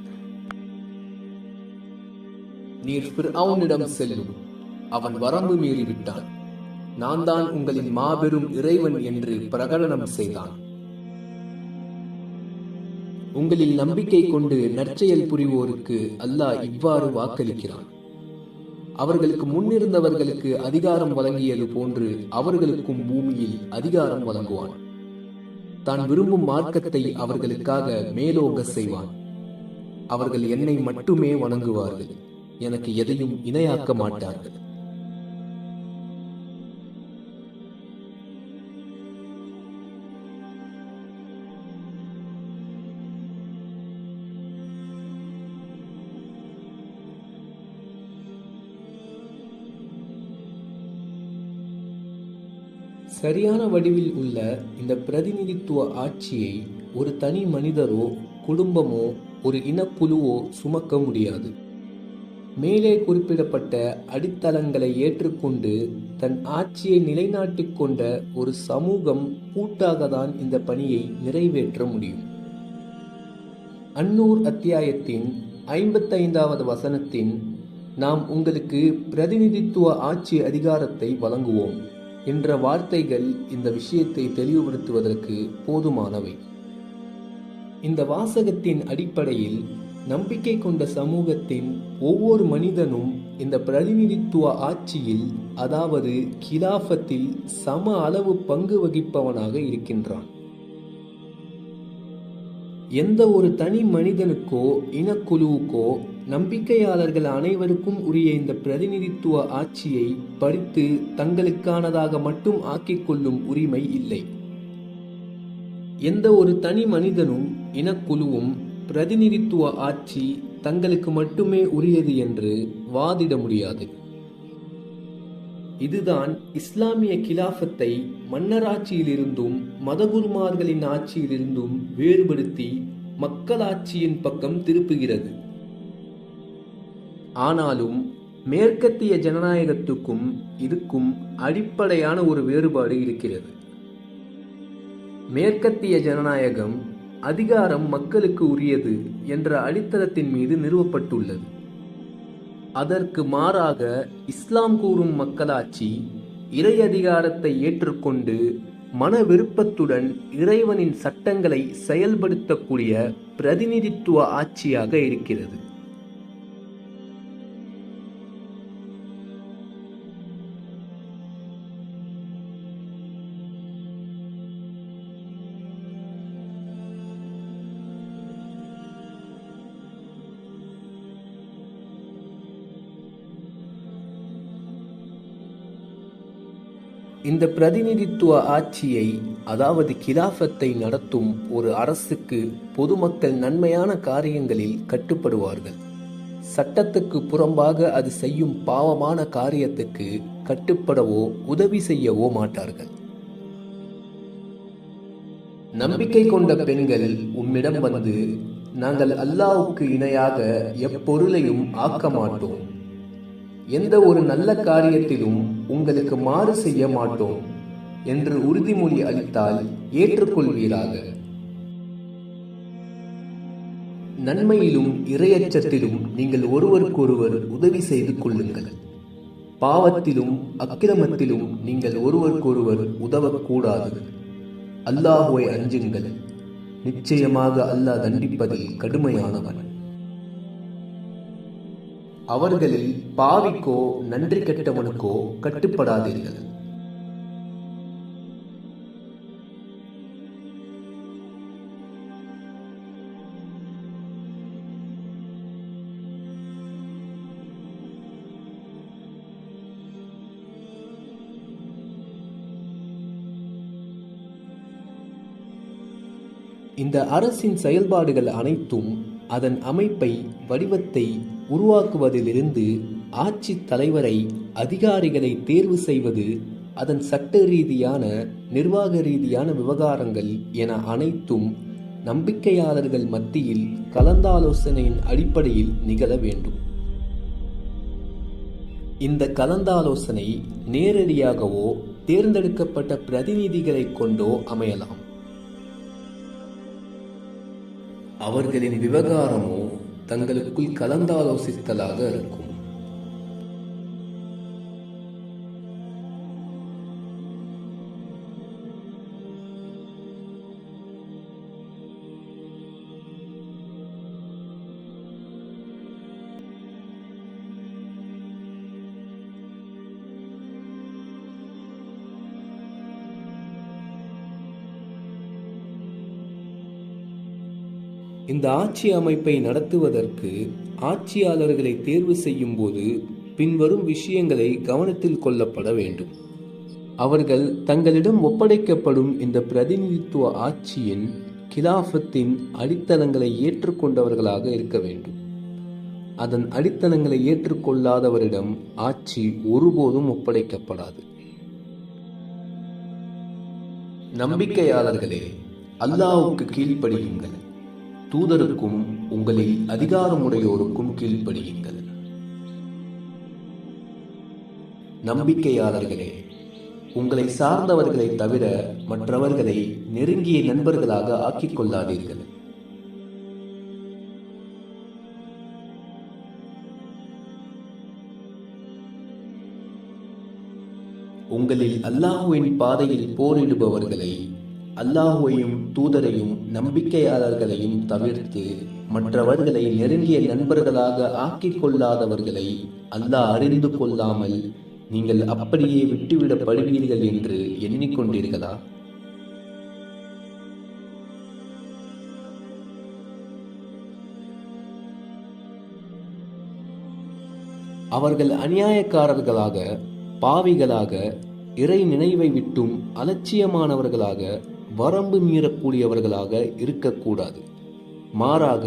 நீர் ஃபிரௌனிடம் செல்லும், அவன் வரம்பு மீறி விட்டான். நான் தான் உங்களின் மாபெரும் இறைவன் என்று பிரகடனம் செய்தான். உங்களில் நம்பிக்கை கொண்டு நற்செயல் புரிவோருக்கு அல்லாஹ் இவ்வாறு வாக்களிக்கிறான். அவர்களுக்கு முன்னிருந்தவர்களுக்கு அதிகாரம் வழங்கியது போன்று அவர்களுக்கும் பூமியில் அதிகாரம் வழங்குவான். தான் விரும்பும் மார்க்கத்தை அவர்களுக்காக மேலோங்க செய்வான். அவர்கள் என்னை மட்டுமே வணங்குவார்கள், எனக்கு எதையும் இணையாக்க மாட்டார்கள். சரியான வடிவில் உள்ள இந்த பிரதிநிதித்துவ ஆட்சியை ஒரு தனி மனிதரோ குடும்பமோ ஒரு இனக்குழுவோ சுமக்க முடியாது. மேலே குறிப்பிடப்பட்ட அடித்தளங்களை ஏற்றுக்கொண்டு தன் ஆட்சியை நிலைநாட்டிக் கொண்ட ஒரு சமூகம் கூட்டாக தான் இந்த பணியை நிறைவேற்ற முடியும். அன்னூர் அத்தியாயத்தின் 55வது வசனத்தின் நாம் உங்களுக்கு பிரதிநிதித்துவ ஆட்சி அதிகாரத்தை வழங்குவோம் என்ற வார்த்தைகள் இந்த விஷயத்தை தெளிவுபடுத்துவதற்கு போதுமானவை. இந்த வாசகத்தின் அடிப்படையில் நம்பிக்கை கொண்ட சமூகத்தின் ஒவ்வொரு மனிதனும் இந்த பிரதிநிதித்துவ ஆட்சியில், அதாவது கிலாஃபத்தில் சம அளவு பங்கு வகிப்பவனாக இருக்கின்றான். எந்த ஒரு தனி மனிதனுக்கோ இனக்குழுவுக்கோ நம்பிக்கையாளர்கள் அனைவருக்கும் உரிய இந்த பிரதிநிதித்துவ ஆட்சியை படித்து தங்களுக்கானதாக மட்டும் ஆக்கிக் கொள்ளும் உரிமை இல்லை. எந்த ஒரு தனி மனிதனும் இனக்குழுவும் பிரதிநிதித்துவ ஆட்சி தங்களுக்கு மட்டுமே உரியது என்று வாதிட முடியாது. இதுதான் இஸ்லாமிய கிலாஃபத்தை மன்னராட்சியிலிருந்தும் மதகுருமார்களின் ஆட்சியிலிருந்தும் வேறுபடுத்தி மக்களாட்சியின் பக்கம் திருப்புகிறது. ஆனாலும் மேற்கத்திய ஜனநாயகத்துக்கும் இதுக்கும் அடிப்படையான ஒரு வேறுபாடு இருக்கிறது. மேற்கத்திய ஜனநாயகம் அதிகாரம் மக்களுக்கு உரியது என்ற அடித்தளத்தின் மீது நிறுவப்பட்டுள்ளது. அதற்கு மாறாக இஸ்லாம் கூறும் மக்களாட்சி இறை அதிகாரத்தை ஏற்றுக்கொண்டு மன விருப்பத்துடன் இறைவனின் சட்டங்களை செயல்படுத்தக்கூடிய பிரதிநிதித்துவ ஆட்சியாக இருக்கிறது. இந்த பிரதிநிதித்துவ ஆட்சியை, அதாவது கிலாஃபத்தை நடத்தும் ஒரு அரசுக்கு பொதுமக்கள் நன்மையான காரியங்களில் கட்டுப்படுவார்கள். சட்டத்துக்கு புறம்பாக அது செய்யும் பாவமான காரியத்துக்கு கட்டுப்படவோ உதவி செய்யவோ மாட்டார்கள். நம்பிக்கை கொண்ட பெண்கள் உம்மிடம் வந்து, நாங்கள் அல்லாஹ்வுக்கு இணையாக எப்பொருளையும் ஆக்க மாட்டோம், எந்த ஒரு நல்ல காரியத்திலும் உங்களுக்கு மாறு செய்ய மாட்டோம் என்று உறுதிமொழி அளித்தால் ஏற்றுக்கொள்வீராக. நன்மையிலும் இறையச்சத்திலும் நீங்கள் ஒருவருக்கொருவர் உதவி செய்து கொள்ளுங்கள். பாவத்திலும் அக்கிரமத்திலும் நீங்கள் ஒருவருக்கொருவர் உதவக்கூடாது. அல்லாஹ்வை அஞ்சுங்கள், நிச்சயமாக அல்லாஹ் தண்டிப்பதில் கடுமையானவன். அவர்களில் பாவிக்கோ நன்றி கெட்டவனுக்கோ கட்டுப்படாதீர்கள். இந்த அரசின் செயல்பாடுகள் அனைத்தும் அதன் அமைப்பை, வடிவத்தை உருவாக்குவதிலிருந்து ஆட்சி தலைவரை, அதிகாரிகளை தேர்வு செய்வது, அதன் சட்ட ரீதியான, நிர்வாக ரீதியான விவகாரங்கள் என அனைத்தும் நம்பிக்கையாளர்கள் மத்தியில் கலந்தாலோசனையின் அடிப்படையில் நிகழ வேண்டும். இந்த கலந்தாலோசனை நேரடியாகவோ தேர்ந்தெடுக்கப்பட்ட பிரதிநிதிகளை கொண்டோ அமையலாம். அவர்களின் விவகாரமோ தங்களுக்குள் கலந்தாலோசித்தலாக இருக்கும். இந்த ஆட்சி அமைப்பை நடத்துவதற்கு ஆட்சியாளர்களை தேர்வு செய்யும் போது பின்வரும் விஷயங்களை கவனத்தில் கொள்ளப்பட வேண்டும். அவர்கள் தங்களிடம் ஒப்படைக்கப்படும் இந்த பிரதிநிதித்துவ ஆட்சியின், கிலாஃபத்தின் அடித்தளங்களை ஏற்றுக்கொண்டவர்களாக இருக்க வேண்டும். அதன் அடித்தளங்களை ஏற்றுக்கொள்ளாதவரிடம் ஆட்சி ஒருபோதும் ஒப்படைக்கப்படாது. நம்பிக்கையாளர்களே, அல்லாஹ்வுக்கு கீழ்ப்படியுங்கள், தூதருக்கும் உங்களில் அதிகாரமுடையோருக்கும் கீழ்ப்படியுங்கள். நம்பிக்கையாளர்களே, உங்களை சார்ந்தவர்களை தவிர மற்றவர்களை நெருங்கிய நண்பர்களாக ஆக்கிக் கொள்ளாதீர்கள். உங்களில் அல்லாஹுவின் பாதையில் போரிடுபவர்களை, அல்லாஹுவையும் தூதரையும் நம்பிக்கையாளர்களையும் தவிர்த்து மற்றவர்களை நெருங்கிய நண்பர்களாக ஆக்கிக் கொள்ளாதவர்களை அல்லாஹ் அறிந்து கொள்ளாமல் நீங்கள் அப்படியே விட்டுவிடப்படுவீர்கள் என்று எண்ணிக்கொண்டீர்களா? அவர்கள் அநியாயக்காரர்களாக, பாவிகளாக, இறை நினைவை விட்டும் அலட்சியமானவர்களாக, வரம்பு மீறக்கூடியவர்களாக இருக்கக்கூடாது. மாறாக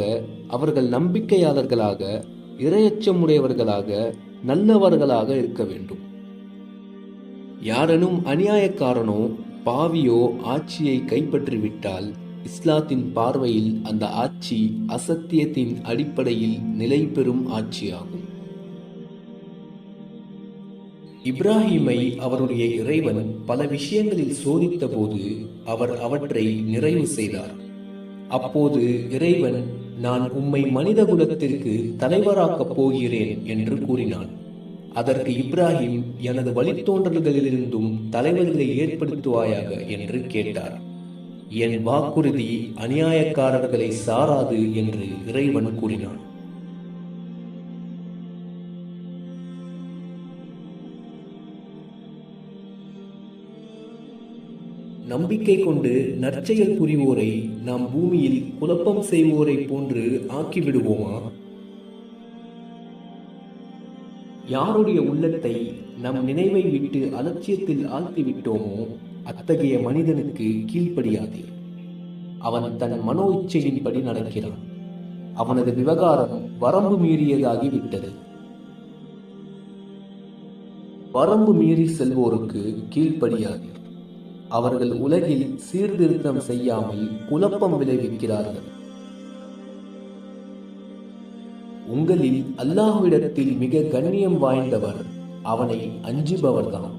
அவர்கள் நம்பிக்கையாளர்களாக, இரையச்சமுடையவர்களாக, நல்லவர்களாக இருக்க வேண்டும். யாரேனும் அநியாயக்காரனோ பாவியோ ஆட்சியை கைப்பற்றிவிட்டால் இஸ்லாத்தின் பார்வையில் அந்த ஆட்சி அசத்தியத்தின் அடிப்படையில் நிலை பெறும் ஆட்சியாகும். இப்ராஹீமை அவருடைய இறைவன் பல விஷயங்களில் சோதித்த போது அவர் அவற்றை நிறைவு செய்தார். அப்போது இறைவன், நான் உம்மை மனித குலத்திற்கு தலைவராக்கப் போகிறேன் என்று கூறினான். அதற்கு இப்ராஹிம், எனது வழித்தோன்றல்களிலிருந்தும் தலைவர்களை ஏற்படுத்துவாயாக என்று கேட்டார். என் வாக்குறுதி அநியாயக்காரர்களை சாராது என்று இறைவன் கூறினான். நம்பிக்கை கொண்டு நற்செயல் புரிவோரை நாம் பூமியில் குழப்பம் செய்வோரை போன்று ஆக்கிவிடுவோமா? யாருடைய உள்ளத்தை நம் நினைவை விட்டு அலட்சியத்தில் ஆழ்த்திவிட்டோமோ அத்தகைய மனிதனுக்கு கீழ்ப்படியாதே. அவன் தன் மனோ இச்சையின்படி நடக்கிறான். அவனது விவகாரம் வரம்பு மீறியதாகி விட்டது. வரம்பு மீறி செல்வோருக்கு கீழ்ப்படியாதே. அவர்கள் உலகில் சீர்திருத்தம் செய்யாமல் குழப்பம் விளைவிக்கிறார்கள். உங்களில் அல்லாஹ்விடத்தில் மிக கண்ணியம் வாய்ந்தவர் அவனை அஞ்சுபவர்தான்.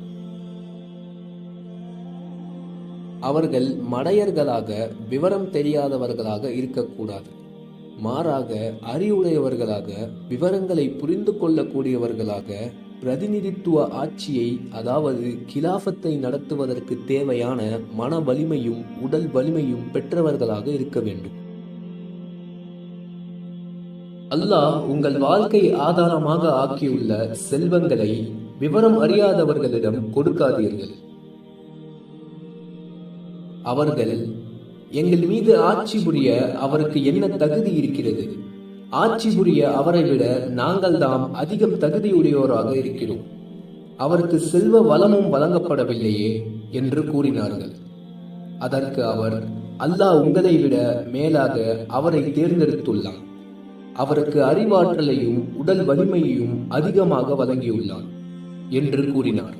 அவர்கள் மடையர்களாக, விவரம் தெரியாதவர்களாக இருக்கக்கூடாது. மாறாக அறிவுடையவர்களாக, விவரங்களை புரிந்து கொள்ளக்கூடியவர்களாக, பிரதிநிதித்துவ ஆட்சியை அதாவது கிலாஃபத்தை நடத்துவதற்கு தேவையான மன வலிமையும் உடல் வலிமையும் பெற்றவர்களாக இருக்க வேண்டும். அல்லாஹ் உங்கள் வாழ்க்கை ஆதாரமாக ஆக்கியுள்ள செல்வங்களை விவரம் அறியாதவர்களிடம் கொடுக்காதீர்கள். அவர்கள், எங்கள் மீது ஆட்சி புரிய அவருக்கு என்ன தகுதி இருக்கிறது? ஆட்சி புரிய அவரை விட நாங்கள் தாம் அதிகம் தகுதியுடையோராக இருக்கிறோம். அவருக்கு செல்வ வளமும் வழங்கப்படவில்லையே என்று கூறினார்கள். அதற்கு அவர், அல்லாஹ் உங்களை விட மேலாக அவரை தேர்ந்தெடுத்துள்ளான். அவருக்கு அறிவாற்றலையும் உடல் வலிமையையும் அதிகமாக வழங்கியுள்ளான் என்று கூறினார்.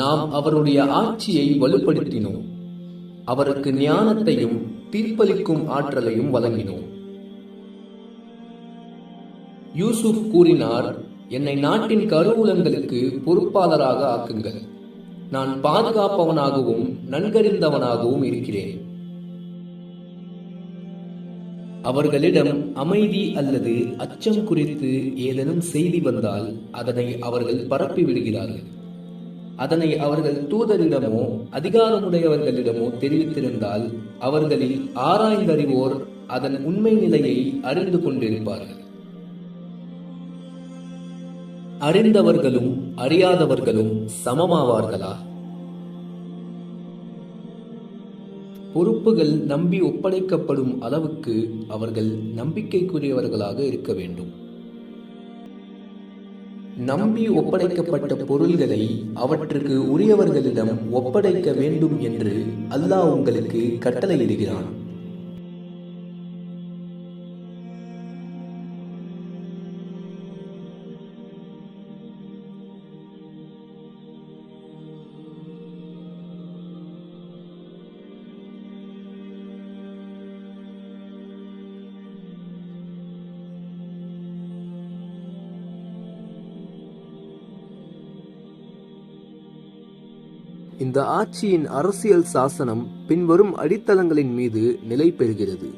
நாம் அவருடைய ஆட்சியை வலுப்படுத்தினோம். அவருக்கு ஞானத்தையும் தீர்ப்பளிக்கும் ஆற்றலையும் வழங்கினோம். யூசுப் கூறினார், என்னை நாட்டின் கருவூலங்களுக்கு பொறுப்பாளராக ஆக்குங்கள். நான் பாதுகாப்பவனாகவும் நன்கறிந்தவனாகவும் இருக்கிறேன். அவர்களிடம் அமைதி அல்லது அச்சம் குறித்து ஏதேனும் செய்தி வந்தால் அதனை அவர்கள் பரப்பி விடுகிறார்கள். அதனை அவர்கள் தூதரிடமோ அதிகாரமுடையவர்களிடமோ தெரிவித்திருந்தால் அவர்களில் ஆராய்ந்தறிவோர் அதன் உண்மை நிலையை அறிந்து கொண்டிருப்பார்கள். அறிந்தவர்களும் அறியாதவர்களும் சமமாவார்களா? பொறுப்புகள் நம்பி ஒப்படைக்கப்படும் அளவுக்கு அவர்கள் நம்பிக்கைக்குரியவர்களாக இருக்க வேண்டும். நம்பி ஒப்படைக்கப்பட்ட பொருள்களை அவற்றுக்கு உரியவர்களிடம் ஒப்படைக்க வேண்டும் என்று அல்லாஹ் உங்களுக்கு கட்டளையிடுகிறான். இந்த ஆட்சியின் அரசியல் சாசனம் பின்வரும் அடித்தளங்களின் மீது நிலை பெறுகிறது.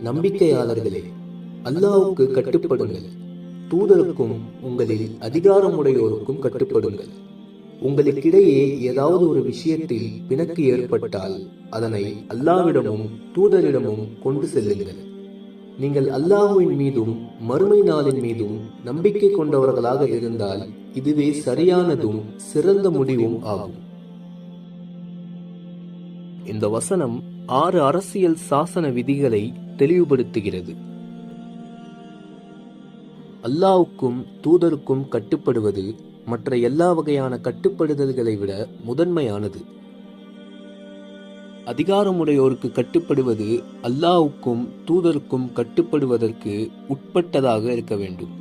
நம்பிக்கையாளர்களே, அல்லாஹ்வுக்கு கட்டுப்படுங்கள். தூதருக்கும் உங்களில் அதிகாரமுடையோருக்கும் கட்டுப்படுங்கள். உங்களுக்கிடையே ஏதாவது ஒரு விஷயத்தில் பிணக்கு ஏற்பட்டால் அதனை அல்லாஹ்விடமும் தூதரிடமும் கொண்டு செல்லுங்கள். நீங்கள் அல்லாஹ்வின் மீதும் மறுமை நாளின் மீதும் நம்பிக்கை கொண்டவர்களாக இருந்தால் இதுவே சரியானதும் சிறந்த முடிவும் ஆகும். இந்த வசனம் 6 அரசியல் சாசன விதிகளை தெளிவுபடுத்துகிறது. அல்லாஹ்வுக்கும் தூதருக்கும் கட்டுப்படுவது மற்ற எல்லா வகையான கட்டுப்படுதல்களை விட முதன்மையானது. அதிகாரமுடையோருக்கு கட்டுப்படுவது அல்லாஹ்வுக்கும் தூதருக்கும் கட்டுப்படுவதற்கு உட்பட்டதாக இருக்க வேண்டும்.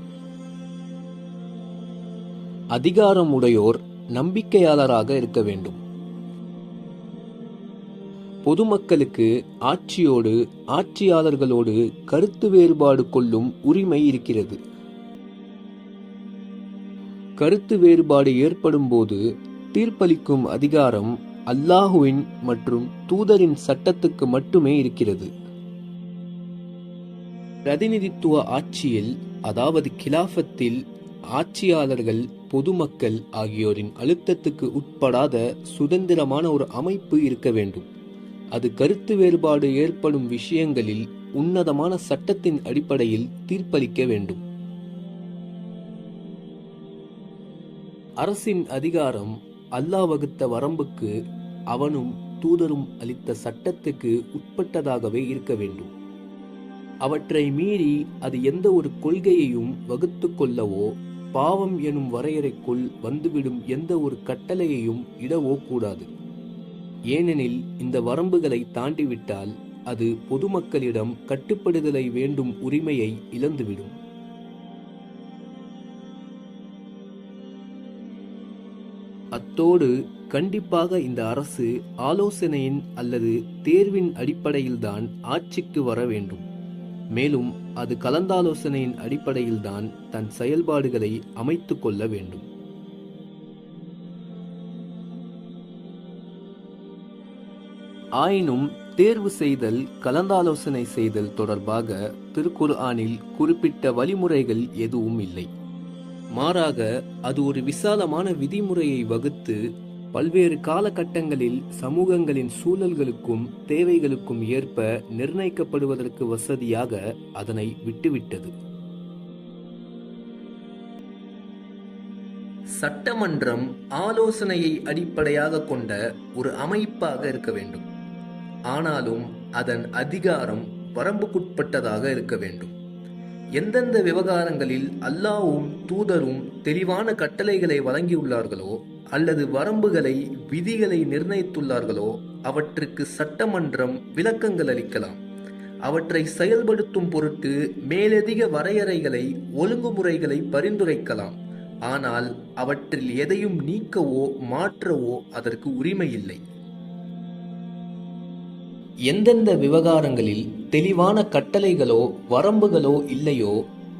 அதிகாரமுடையோர் நம்பிக்கையாளராக இருக்க வேண்டும். பொதுமக்களுக்கு ஆட்சியோடு ஆட்சியாளர்களோடு கருத்து வேறுபாடு கொள்ளும் உரிமை இருக்கிறது. கருத்து வேறுபாடு ஏற்படும் போது தீர்ப்பளிக்கும் அதிகாரம் அல்லாஹுவின் மற்றும் தூதரின் சட்டத்துக்கு மட்டுமே இருக்கிறது. பிரதிநிதித்துவ ஆட்சியில், அதாவது கிலாஃபத்தில், ஆட்சியாளர்கள் பொதுமக்கள் ஆகியோரின் அழுத்தத்துக்கு உட்படாத சுதந்திரமான ஒரு அமைப்பு இருக்க வேண்டும். அது கருத்து வேறுபாடு ஏற்படும் விஷயங்களில் உன்னதமான சட்டத்தின் அடிப்படையில் தீர்ப்பளிக்க வேண்டும். அரசின் அதிகாரம் அல்லாஹ் வகுத்த வரம்புக்கு அவனும் தூதரும் அளித்த சட்டத்துக்கு உட்பட்டதாகவே இருக்க வேண்டும். அவற்றை மீறி அது எந்த ஒரு கொள்கையையும் வகுத்து கொள்ளவோ பாவம் எனும் வரையறைக்குள் வந்துவிடும் எந்த ஒரு கட்டளையையும் இடவோ கூடாது. ஏனெனில் இந்த வரம்புகளை தாண்டிவிட்டால் அது பொதுமக்களிடம் கட்டுப்படுதலை வேண்டும் உரிமையை இழந்துவிடும். அத்தோடு கண்டிப்பாக இந்த அரசு ஆலோசனையின் அல்லது தேர்வின் அடிப்படையில்தான் ஆட்சிக்கு வர வேண்டும். மேலும் அது கலந்தாலோசனையின் அடிப்படையில்தான் தன் செயல்பாடுகளை அமைத்துக் கொள்ள வேண்டும். ஆயினும் தேர்வு செய்தல், கலந்தாலோசனை செய்தல் தொடர்பாக திருக்குர்ஆனில் குறிப்பிட்ட வழிமுறைகள் எதுவும் இல்லை. மாறாக அது ஒரு விசாலமான விதிமுறையை வகுத்து பல்வேறு காலகட்டங்களில் சமூகங்களின் சூழல்களுக்கும் தேவைகளுக்கும் ஏற்ப நிர்ணயிக்கப்படுவதற்கு வசதியாக அதனை விட்டுவிட்டது. சட்டமன்றம் ஆலோசனையை அடிப்படையாக கொண்ட ஒரு அமைப்பாக இருக்க வேண்டும். ஆனாலும் அதன் அதிகாரம் வரம்புக்குட்பட்டதாக இருக்க வேண்டும். எந்தெந்த விவகாரங்களில் அல்லாஹ்வும் தூதரும் தெளிவான கட்டளைகளை வழங்கியுள்ளார்களோ அல்லது வரம்புகளை, விதிகளை நிர்ணயித்துள்ளார்களோ அவற்றுக்கு சட்டமன்றம் விளக்கங்கள் அளிக்கலாம். அவற்றை செயல்படுத்தும் பொருட்டு மேலதிக வரையறைகளை, ஒழுங்குமுறைகளை பரிந்துரைக்கலாம். ஆனால் அவற்றில் எதையும் நீக்கவோ மாற்றவோ அதற்கு உரிமை இல்லை. எந்தெந்த விவகாரங்களில் தெளிவான கட்டளைகளோ வரம்புகளோ இல்லையோ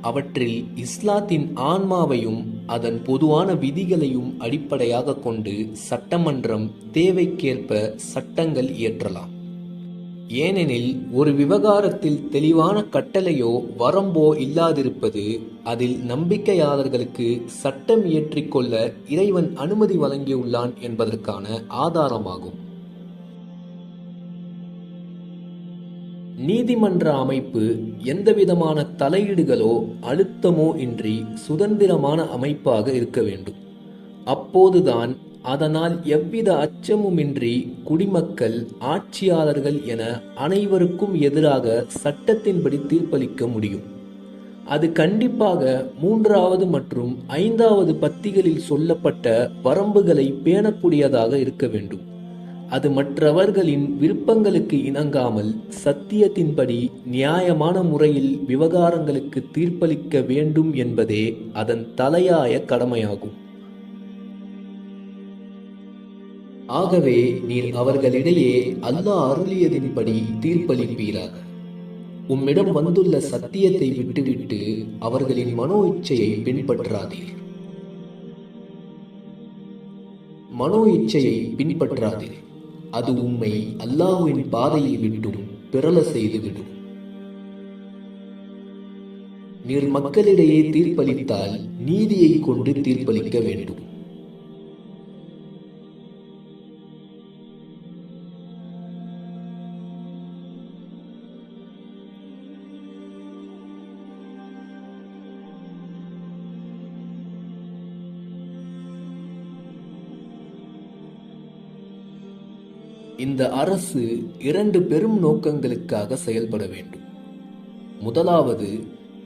அவற்றில் இஸ்லாத்தின் ஆன்மாவையும் அதன் பொதுவான விதிகளையும் அடிப்படையாக கொண்டு சட்டமன்றம் தேவைக்கேற்ப சட்டங்கள் இயற்றலாம். ஏனெனில் ஒரு விவகாரத்தில் தெளிவான கட்டளையோ வரம்போ இல்லாதிருப்பது அதில் நம்பிக்கையாளர்களுக்கு சட்டம் இயற்றிக்கொள்ள இறைவன் அனுமதி வழங்கியுள்ளான் என்பதற்கான ஆதாரமாகும். நீதிமன்ற அமைப்பு எந்தவிதமான தலையீடுகளோ அழுத்தமோ இன்றி சுதந்திரமான அமைப்பாக இருக்க வேண்டும். அப்போதுதான் அதனால் எவ்வித அச்சமுமின்றி குடிமக்கள், ஆட்சியாளர்கள் என அனைவருக்கும் எதிராக சட்டத்தின்படி தீர்ப்பளிக்க முடியும். அது கண்டிப்பாக 3வது மற்றும் 5வது பத்திகளில் சொல்லப்பட்ட வரம்புகளை பேணக்கூடியதாக இருக்க வேண்டும். அது மற்றவர்களின் விருப்பங்களுக்கு இணங்காமல் சத்தியத்தின்படி நியாயமான முறையில் விவகாரங்களுக்கு தீர்ப்பளிக்க வேண்டும் என்பதே அதன் தலையாய கடமையாகும். ஆகவே நீர் அவர்களிடையே அல்லாஹ் அருளியதின்படி தீர்ப்பளிப்பீராக. உம்மிடம் வந்துள்ள சத்தியத்தை விட்டுவிட்டு அவர்களின் மனோ இச்சையை பின்பற்றாதீர். மனோ இச்சையை பின்பற்றாதீர். அது உம்மை அல்லாஹ்வின் பாதையை விட்டும் பிறல செய்துவிடும். நீர் மக்களிடையே தீர்ப்பளித்தால் நீதியை கொண்டு தீர்ப்பளிக்க வேண்டும். இந்த அரசு 2 பெரும் நோக்கங்களுக்காக செயல்பட வேண்டும். முதலாவது,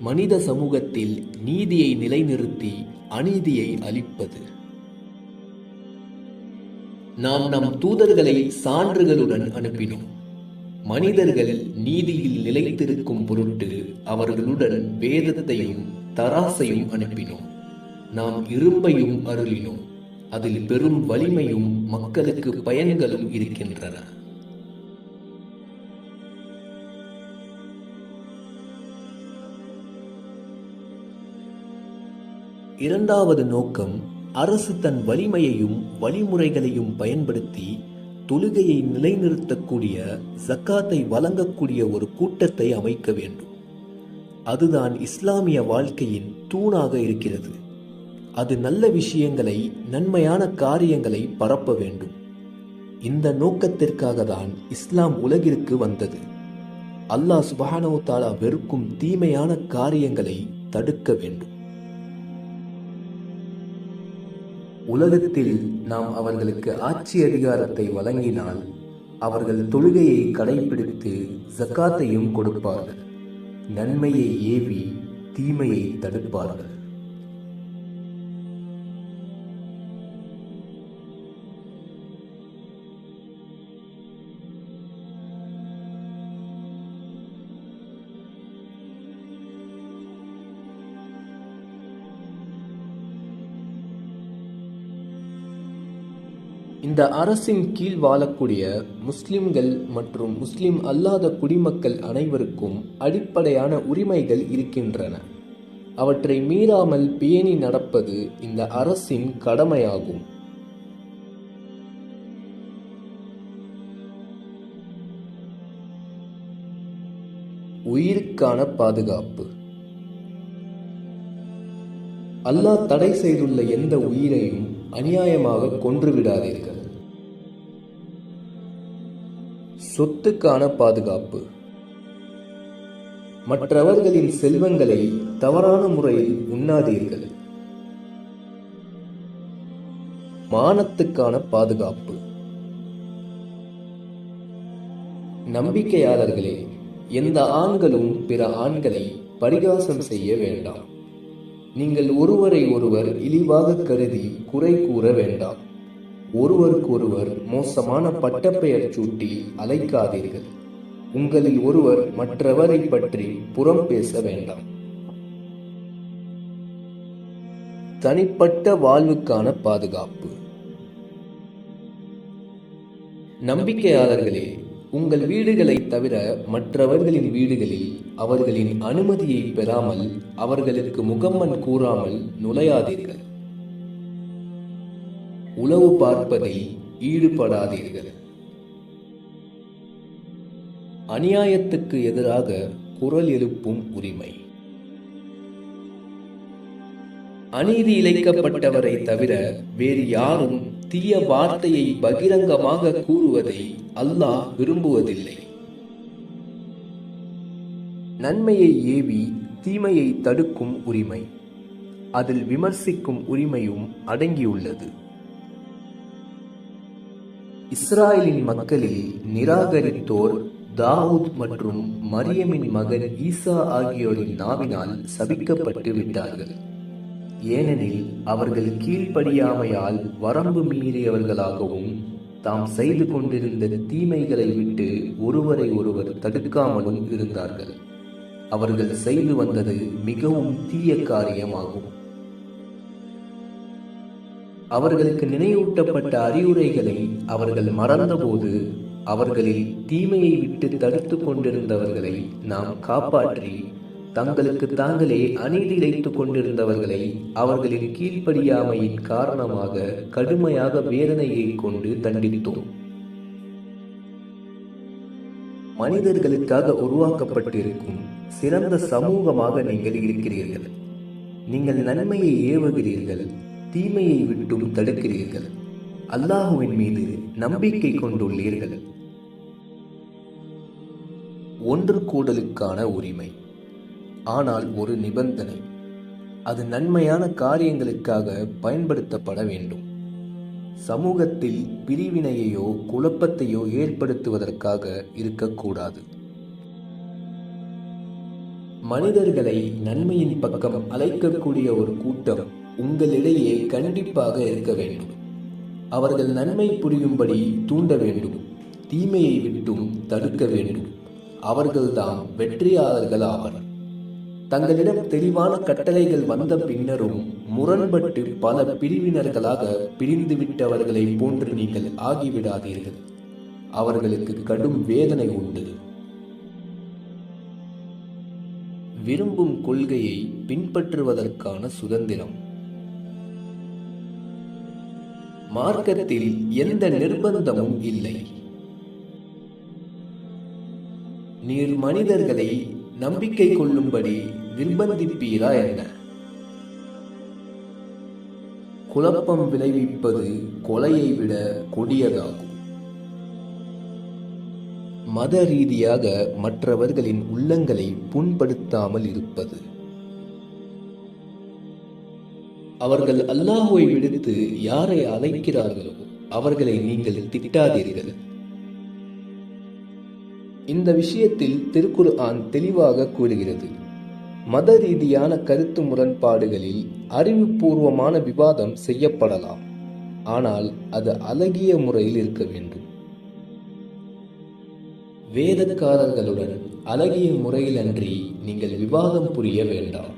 மனித சமூகத்தில் நீதியை நிலைநிறுத்தி அநீதியை அழிப்பது. நாம் நம் தூதர்களை சான்றுகளுடன் அனுப்பினோம். மனிதர்கள் நீதியில் நிலைத்திருக்கும் பொருட்டு அவர்களுடன் வேதத்தையும் தராசையும் அனுப்பினோம். நாம் இரும்பையும் அருளினோம். அதில் பெரும் வலிமையும் மக்களுக்கு பயன்களும் இருக்கின்றன. இரண்டாவது நோக்கம், அரசு தன் வலிமையையும் வழிமுறைகளையும் பயன்படுத்தி தொழுகையை நிலைநிறுத்தக்கூடிய, ஜக்காத்தை வழங்கக்கூடிய ஒரு கூட்டத்தை அமைக்க வேண்டும். அதுதான் இஸ்லாமிய வாழ்க்கையின் தூணாக இருக்கிறது. அது நல்ல விஷயங்களை, நன்மையான காரியங்களை பரப்ப வேண்டும். இந்த நோக்கத்திற்காக தான் இஸ்லாம் உலகிற்கு வந்தது. அல்லாஹ் சுப்ஹானஹு வ தஆலா வெறுக்கும் தீமையான காரியங்களை தடுக்க வேண்டும். உலகத்தில் நாம் அவர்களுக்கு ஆட்சி அதிகாரத்தை வழங்கினால் அவர்கள் தொழுகையை கடைபிடித்து ஜக்காத்தையும் கொடுப்பார்கள். நன்மையை ஏவி தீமையை தடுப்பார்கள். இந்த அரசின் கீழ் வாழக்கூடிய முஸ்லிம்கள் மற்றும் முஸ்லிம் அல்லாத குடிமக்கள் அனைவருக்கும் அடிப்படையான உரிமைகள் இருக்கின்றன. அவற்றை மீறாமல் பேணி நடப்பது இந்த அரசின் கடமையாகும். உயிருக்கான பாதுகாப்பு. அல்லாஹ் தடை செய்துள்ள எந்த உயிரையும் அநியாயமாக கொன்றுவிடாதீர்கள். சொத்துக்கான பாதுகாப்பு. மற்றவர்களின் செல்வங்களை தவறான முறையில் உண்ணாதீர்கள். மானத்துக்கான பாதுகாப்பு. நம்பிக்கையாளர்களே, எந்த ஆண்களும் பிற ஆண்களை பரிகாசம் செய்ய வேண்டாம். நீங்கள் ஒருவரை ஒருவர் இழிவாக கருதி குறை கூற வேண்டாம். ஒருவருக்கொருவர் மோசமான பட்டப்பெயர் சூட்டி அழைக்காதீர்கள். உங்களில் ஒருவர் மற்றவரை பற்றி புறம் பேச வேண்டாம். தனிப்பட்ட வாழ்வுக்கான பாதுகாப்பு. நம்பிக்கையாளர்களே, உங்கள் வீடுகளை தவிர மற்றவர்களின் வீடுகளில் அவர்களின் அனுமதியை பெறாமல், அவர்களுக்கு முகம்மன் கூறாமல் நுழையாதீர்கள். உளவு பார்ப்பதில் ஈடுபடாதீர்கள். அநியாயத்துக்கு எதிராக குரல் எழுப்பும் உரிமை. அநீதி இழைக்கப்பட்டவரை தவிர வேறு யாரும் தீய வார்த்தையை பகிரங்கமாக கூறுவதை அல்லாஹ் விரும்புவதில்லை. நன்மையை ஏவி தீமையை தடுக்கும் உரிமை, அதில் விமர்சிக்கும் உரிமையும் அடங்கியுள்ளது. இஸ்ராயலின் மக்களில் நிராகரித்தோர் தாவூத் மற்றும் மரியமின் மகன் ஈசா ஆகியோரின் நாவினால் சபிக்கப்பட்டு விட்டார்கள். ஏனெனில் அவர்கள் கீழ்ப்படியாமையால் வரம்பு மீறியவர்களாகவும் தாம் செய்து கொண்டிருந்த தீமைகளை விட்டு ஒருவரை ஒருவர் தடுக்காமலும் இருந்தார்கள். அவர்கள் செய்து வந்தது மிகவும் தீய காரியமாகும். அவர்களுக்கு நினைவூட்டப்பட்ட அறிவுரைகளை அவர்கள் மறந்தபோது அவர்களில் தீமையை விட்டு தடுத்து கொண்டிருந்தவர்களை நாம் காப்பாற்றி தங்களுக்கு தாங்களே அநீதி இழைத்துக் கொண்டிருந்தவர்களை அவர்களின் கீழ்ப்படியாமையின் காரணமாக கடுமையாக வேதனையை கொண்டு தண்டித்தோம். மனிதர்களுக்காக உருவாக்கப்பட்டிருக்கும் சிறந்த சமூகமாக நீங்கள் இருக்கிறீர்கள். நீங்கள் நன்மையை ஏவுகிறீர்கள், தீமையை விட்டும் தடுக்கிறீர்கள். அல்லாஹுவின் மீது நம்பிக்கை கொண்டுள்ளீர்கள். ஒன்று கூடலுக்கான உரிமை, ஆனால் ஒரு நிபந்தனை. அது நன்மையான காரியங்களுக்காக பயன்படுத்தப்பட வேண்டும். சமூகத்தில் பிரிவினையையோ குழப்பத்தையோ ஏற்படுத்துவதற்காக இருக்கக்கூடாது. மனிதர்களை நன்மையின் பக்கம் அழைக்கக்கூடிய ஒரு கூட்டம் உங்களிடையே கண்டிப்பாக இருக்க வேண்டும். அவர்கள் நன்மை புரியும்படி தூண்ட வேண்டும், தீமையை விட்டும் தடுக்க வேண்டும். அவர்கள்தான் வெற்றியாளர்கள் ஆவர். தங்களிடம் தெளிவான கட்டளைகள் வந்த பின்னரும் முரண்பட்டு பல பிரிவினர்களாக பிரிந்துவிட்டவர்களை போன்று நீங்கள் ஆகிவிடாதீர்கள். அவர்களுக்கு கடும் வேதனை உண்டு. விரும்பும் கொள்கையை பின்பற்றுவதற்கான சுதந்திரம். மார்க்கத்தில் எந்த நிர்பந்தமும் இல்லை. நீர் மனிதர்களை நம்பிக்கை கொள்ளும்படி நிர்பந்திப்பீரா என்ன? குழப்பம் விளைவிப்பது கொலையை விட கொடியதாகும். மத ரீதியாக மற்றவர்களின் உள்ளங்களை புண்படுத்தாமல் இருப்பது. அவர்கள் அல்லாஹ்வை விடுத்து யாரை அழைக்கிறார்களோ அவர்களை நீங்கள் திட்டாதீர்கள். இந்த விஷயத்தில் திருக்குர்ஆன் தெளிவாக கூறுகிறது. மத ரீதியான கருத்து முரண்பாடுகளில் அறிவுபூர்வமான விவாதம் செய்யப்படலாம், ஆனால் அது அழகிய முறையில் இருக்க வேண்டும். வேதக்காரர்களுடன் அழகிய முறையில் அன்றி நீங்கள் விவாதம் புரிய வேண்டாம்.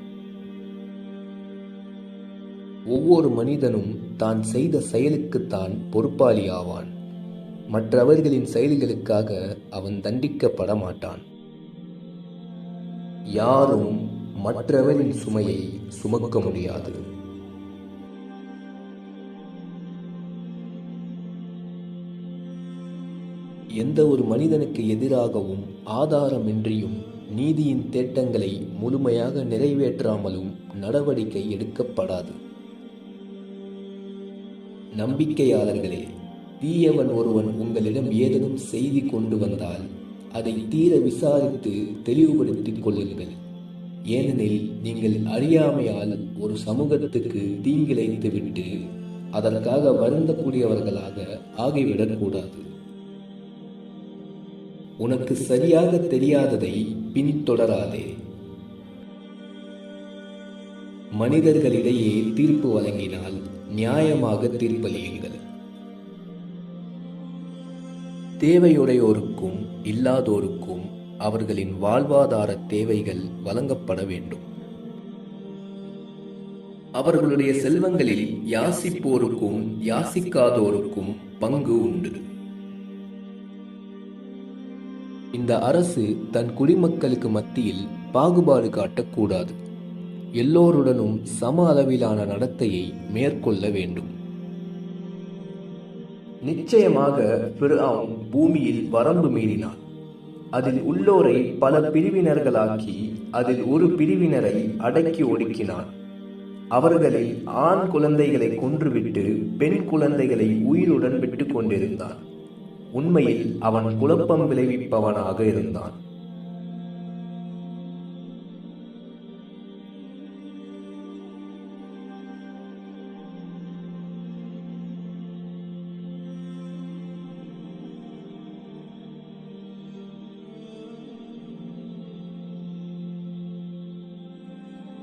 ஒவ்வொரு மனிதனும் தான் செய்த செயலுக்குத்தான் பொறுப்பாளி ஆவான். மற்றவர்களின் செயல்களுக்காக அவன் தண்டிக்கப்பட மாட்டான். யாரும் மற்றவரின் சுமையை சுமக்க முடியாது. எந்த ஒரு மனிதனுக்கு எதிராகவும் ஆதாரமின்றியும் நீதியின் தேட்டங்களை முழுமையாக நிறைவேற்றாமலும் நடவடிக்கை எடுக்கப்படாது. நம்பிக்கையாளர்களே, தீயவன் ஒருவன் உங்களிடம் ஏதேனும் செய்தி கொண்டு வந்தால் அதை தீர விசாரித்து தெளிவுபடுத்திக் கொள்ளுங்கள். ஏனெனில் நீங்கள் அறியாமையால் ஒரு சமூகத்துக்கு தீங்கிழைத்துவிட்டு அதற்காக வருந்தக்கூடியவர்களாக ஆகிவிடக்கூடாது. உனக்கு சரியாக தெரியாததை பின்தொடராதே. மனிதர்களிடையே தீர்ப்பு வழங்கினால் நியாயமாக தீர்ப்பளியுங்கள். தேவையுடையோருக்கும் இல்லாதோருக்கும் அவர்களின் வாழ்வாதார தேவைகள் வழங்கப்பட வேண்டும். அவர்களுடைய செல்வங்களில் யாசிப்போருக்கும் யாசிக்காதோருக்கும் பங்கு உண்டு. இந்த அரசு தன் குடிமக்களுக்கு மத்தியில் பாகுபாடு காட்டக்கூடாது. எல்லோருடனும் சம அளவிலான நடத்தையை மேற்கொள்ள வேண்டும். நிச்சயமாக ஃபிர்அவுன் பூமியில் வரம்பு மீறினான். அதில் உள்ளோரை பல பிரிவினர்களாக்கி அதில் ஒரு பிரிவினரை அடக்கி ஒடுக்கினான். அவர்களில் ஆண் குழந்தைகளை கொன்றுவிட்டு பெண் குழந்தைகளை உயிருடன் விட்டுக் கொண்டிருந்தான். உண்மையில் அவன் குழப்பம் விளைவிப்பவனாக இருந்தான்.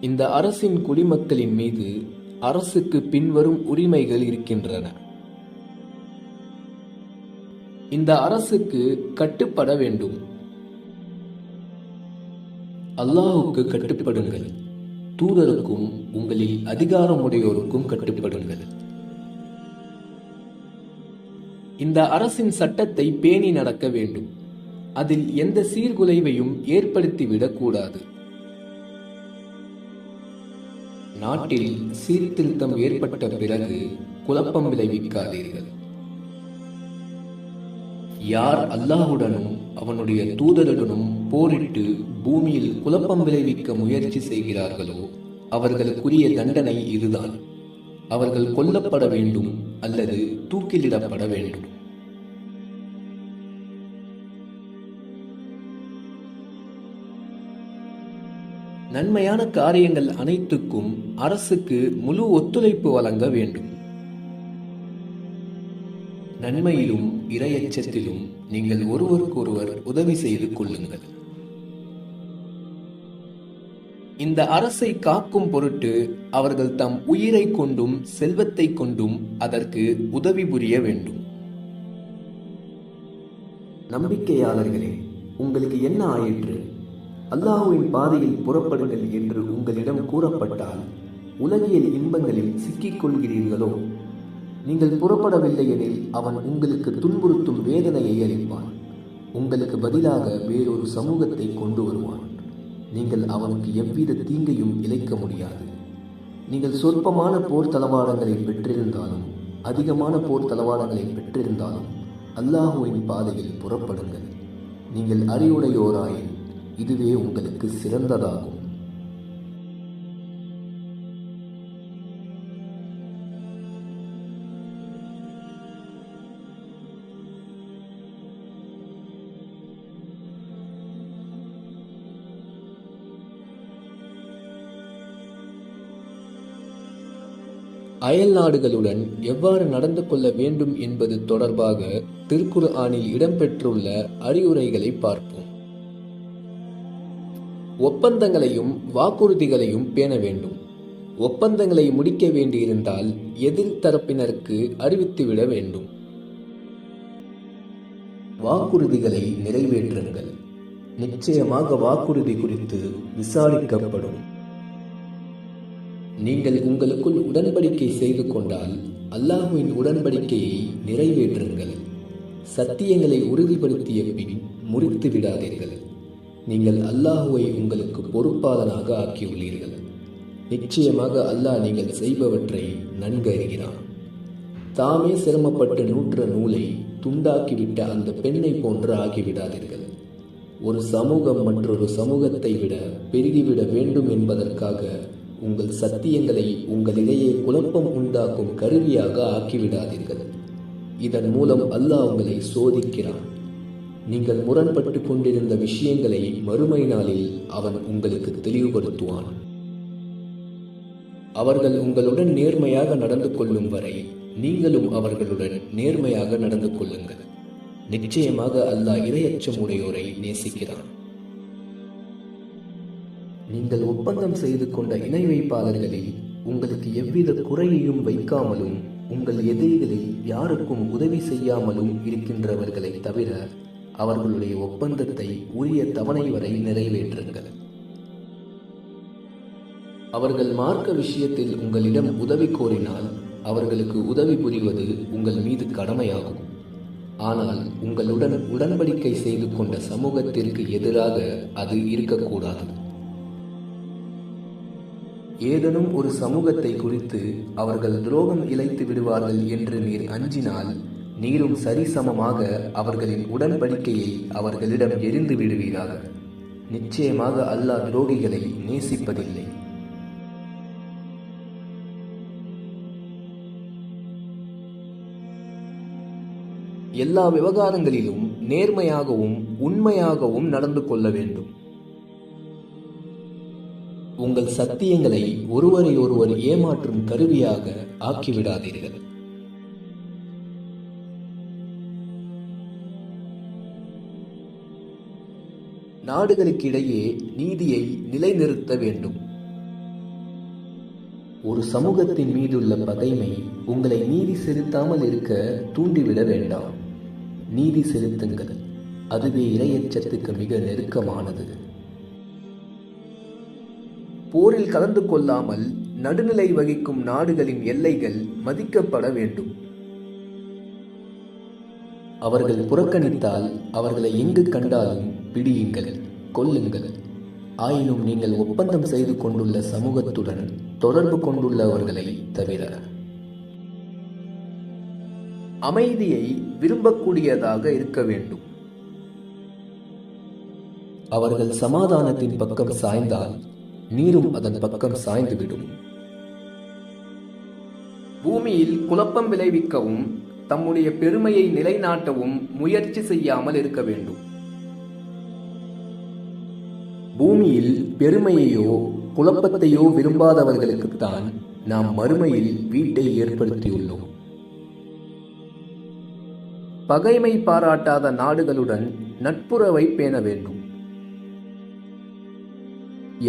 இந்த அரசின் குடிமக்களின் மீது அரசுக்கு பின்வரும் உரிமைகள் இருக்கின்றன. இந்த அரசுக்கு கட்டுப்பட வேண்டும். அல்லாஹுக்கு கட்டுப்படுங்கள். தூதருக்கும் உங்களில் அதிகாரமுடையோருக்கும் கட்டுப்படுங்கள். இந்த அரசின் சட்டத்தை பேணி நடக்க வேண்டும். அதில் எந்த சீர்குலைவையும் ஏற்படுத்திவிடக் கூடாது. நாட்டில் சீர்திருத்தம் ஏற்பட்ட பிறகு குழப்பம் விளைவிக்காதீர்கள். யார் அல்லாஹுடனும் அவனுடைய தூதருடனும் போரிட்டு பூமியில் குழப்பம் விளைவிக்க முயற்சி செய்கிறார்களோ அவர்களுக்குரிய தண்டனை இதுதான். அவர்கள் கொல்லப்பட வேண்டும் அல்லது தூக்கிலிடப்பட வேண்டும். நன்மையான காரியங்கள் அனைத்துக்கும் அரசுக்கு முழு ஒத்துழைப்பு வழங்க வேண்டும். நன்மையிலும் இறையச்சத்திலும் நீங்கள் ஒருவருக்கொருவர் உதவி செய்து கொள்ளுங்கள். இந்த அரசை காக்கும் பொருட்டு அவர்கள் தம் உயிரை கொண்டும் செல்வத்தை கொண்டும் அதற்கு உதவி புரிய வேண்டும். நம்பிக்கையாளர்களே, உங்களுக்கு என்ன ஆயிற்று? அல்லாஹ்வின் பாதையில் புறப்படுங்கள் என்று உங்களிடம் கூறப்பட்டால் உலகியல் இன்பங்களில் சிக்கிக் கொள்கிறீர்களோ? நீங்கள் புறப்படவில்லை எனில் அவன் உங்களுக்கு துன்புறுத்தும் வேதனையை அளிப்பான். உங்களுக்கு பதிலாக வேறொரு சமூகத்தை கொண்டு வருவான். நீங்கள் அவனுக்கு எவ்வித தீங்கையும் இழைக்க முடியாது. நீங்கள் சொற்பமான போர் தளவாடங்களை பெற்றிருந்தாலும் அதிகமான போர் தளவாடங்களை பெற்றிருந்தாலும் அல்லாஹுவின் பாதையில் புறப்படுங்கள். நீங்கள் அறிவுடையோராயின் இதுவே உங்களுக்கு சிறந்ததாகும். அயல் நாடுகளுடன் எவ்வாறு நடந்து கொள்ள வேண்டும் என்பது தொடர்பாக திருக்குர்ஆனில் இடம்பெற்றுள்ள அறிவுரைகளை பார்ப்போம். ஒப்பந்தங்களையும் வாக்குறுதிகளையும் பேண வேண்டும். ஒப்பந்தங்களை முடிக்க வேண்டியிருந்தால் எதிர் தரப்பினருக்கு அறிவித்துவிட வேண்டும். வாக்குறுதிகளை நிறைவேற்றுங்கள். நிச்சயமாக வாக்குறுதி குறித்து விசாரிக்கப்படும். நீங்கள் உங்களுக்குள் உடன்படிக்கை செய்து கொண்டால் அல்லாஹ்வின் உடன்படிக்கையை நிறைவேற்றுங்கள். சத்தியங்களை உறுதிப்படுத்திய பின் முறித்து விடாதீர்கள். நீங்கள் அல்லாஹுவை உங்களுக்கு பொறுப்பாளனாக ஆக்கியுள்ளீர்கள். நிச்சயமாக அல்லாஹ் நீங்கள் செய்பவற்றை நன்கு அறிகிறான். தாமே சிரமப்பட்டு நூற்ற நூலை துண்டாக்கிவிட்ட அந்த பெண்ணை போன்று ஆகிவிடாதீர்கள். ஒரு சமூகம் மற்றொரு சமூகத்தை விட பெருகிவிட வேண்டும் என்பதற்காக உங்கள் சத்தியங்களை உங்களிடையே குழப்பம் உண்டாக்கும் கருவியாக ஆக்கிவிடாதீர்கள். இதன் மூலம் அல்லாஹ் உங்களை சோதிக்கிறான். நீங்கள் முரண்பட்டு கொண்டிருந்த விஷயங்களை மறுமை நாளில் அவன் உங்களுக்கு தெளிவுபடுத்துவான். அவர்கள் உங்களுடன் நேர்மையாக நடந்து கொள்ளும் வரை நீங்களும் அவர்களுடன் நேர்மையாக நடந்து கொள்ளுங்கள். நிச்சயமாக அல்லாஹ் இறையச்சம் உடையோரை நேசிக்கிறான். நீங்கள் ஒப்பந்தம் செய்து கொண்ட இணை வைப்பாளர்களில் உங்களுக்கு எவ்வித குறையையும் வைக்காமலும் உங்கள் எதிரிகளில் யாருக்கும் உதவி செய்யாமலும் இருக்கின்றவர்களை தவிர அவர்களுடைய ஒப்பந்தத்தை உரிய தவணை வரை நிறைவேற்றுங்கள். அவர்கள் மார்க்க விஷயத்தில் உங்களிடம் உதவி கோரினால் அவர்களுக்கு உதவி புரிவது உங்கள் மீது கடமையாகும். ஆனால் உங்களுடன் உடன்படிக்கை செய்து கொண்ட சமூகத்திற்கு எதிராக அது இருக்கக்கூடாது. ஏதேனும் ஒரு சமூகத்தை குறித்து அவர்கள் துரோகம் இழைத்து விடுவார்கள் என்று நீர் அஞ்சினால் நீரும் சரிசமமாக அவர்களின் உடன்படிக்கையை அவர்களிடம் எரிந்து விடுவீராக. நிச்சயமாக அல்லாஹ் துரோகிகளை நேசிப்பதில்லை. எல்லா விவகாரங்களிலும் நேர்மையாகவும் உண்மையாகவும் நடந்து கொள்ள வேண்டும். உங்கள் சத்தியங்களை ஒருவரை ஒருவர் ஏமாற்றும் கருவியாக ஆக்கிவிடாதீர்கள். நாடுகளுக்கிடையே நீதியை நிலைநிறுத்த வேண்டும். ஒரு சமூகத்தின் மீதுள்ள பகைமை உங்களை நீதி செலுத்தாமல் இருக்க தூண்டிவிட வேண்டாம். நீதி செலுத்துங்கள். அதுவே இறையச்சத்துக்கு மிக நெருக்கமானது. போரில் கலந்து கொள்ளாமல் நடுநிலை வகிக்கும் நாடுகளின் எல்லைகள் மதிக்கப்பட வேண்டும். அவர்கள் புறக்கணித்தால் அவர்களை எங்கு கண்டாலும் பிடியுங்கள், கொல்லுங்கள். ஆயினும் நீங்கள் ஒப்பந்தம் செய்து கொண்டுள்ள சமூகத்துடன் தொடர்பு கொண்டுள்ளவர்களை தவிர. அமைதியை விரும்பக்கூடியதாக இருக்க வேண்டும். அவர்கள் சமாதானத்தின் பக்கம் சாய்ந்தால் நீரும் அதன் பக்கம் சாய்ந்துவிடும். பூமியில் குழப்பம் விளைவிக்கவும் தம்முடைய பெருமையை நிலைநாட்டவும் முயற்சி செய்யாமல் இருக்க வேண்டும். பூமியில் பெருமையையோ குழப்பத்தையோ விரும்பாதவர்களுக்குத்தான் நாம் மறுமையில் வீட்டை ஏற்படுத்தியுள்ளோம். பகைமை பாராட்டாத நாடுகளுடன் நட்புறவை பேண வேண்டும்.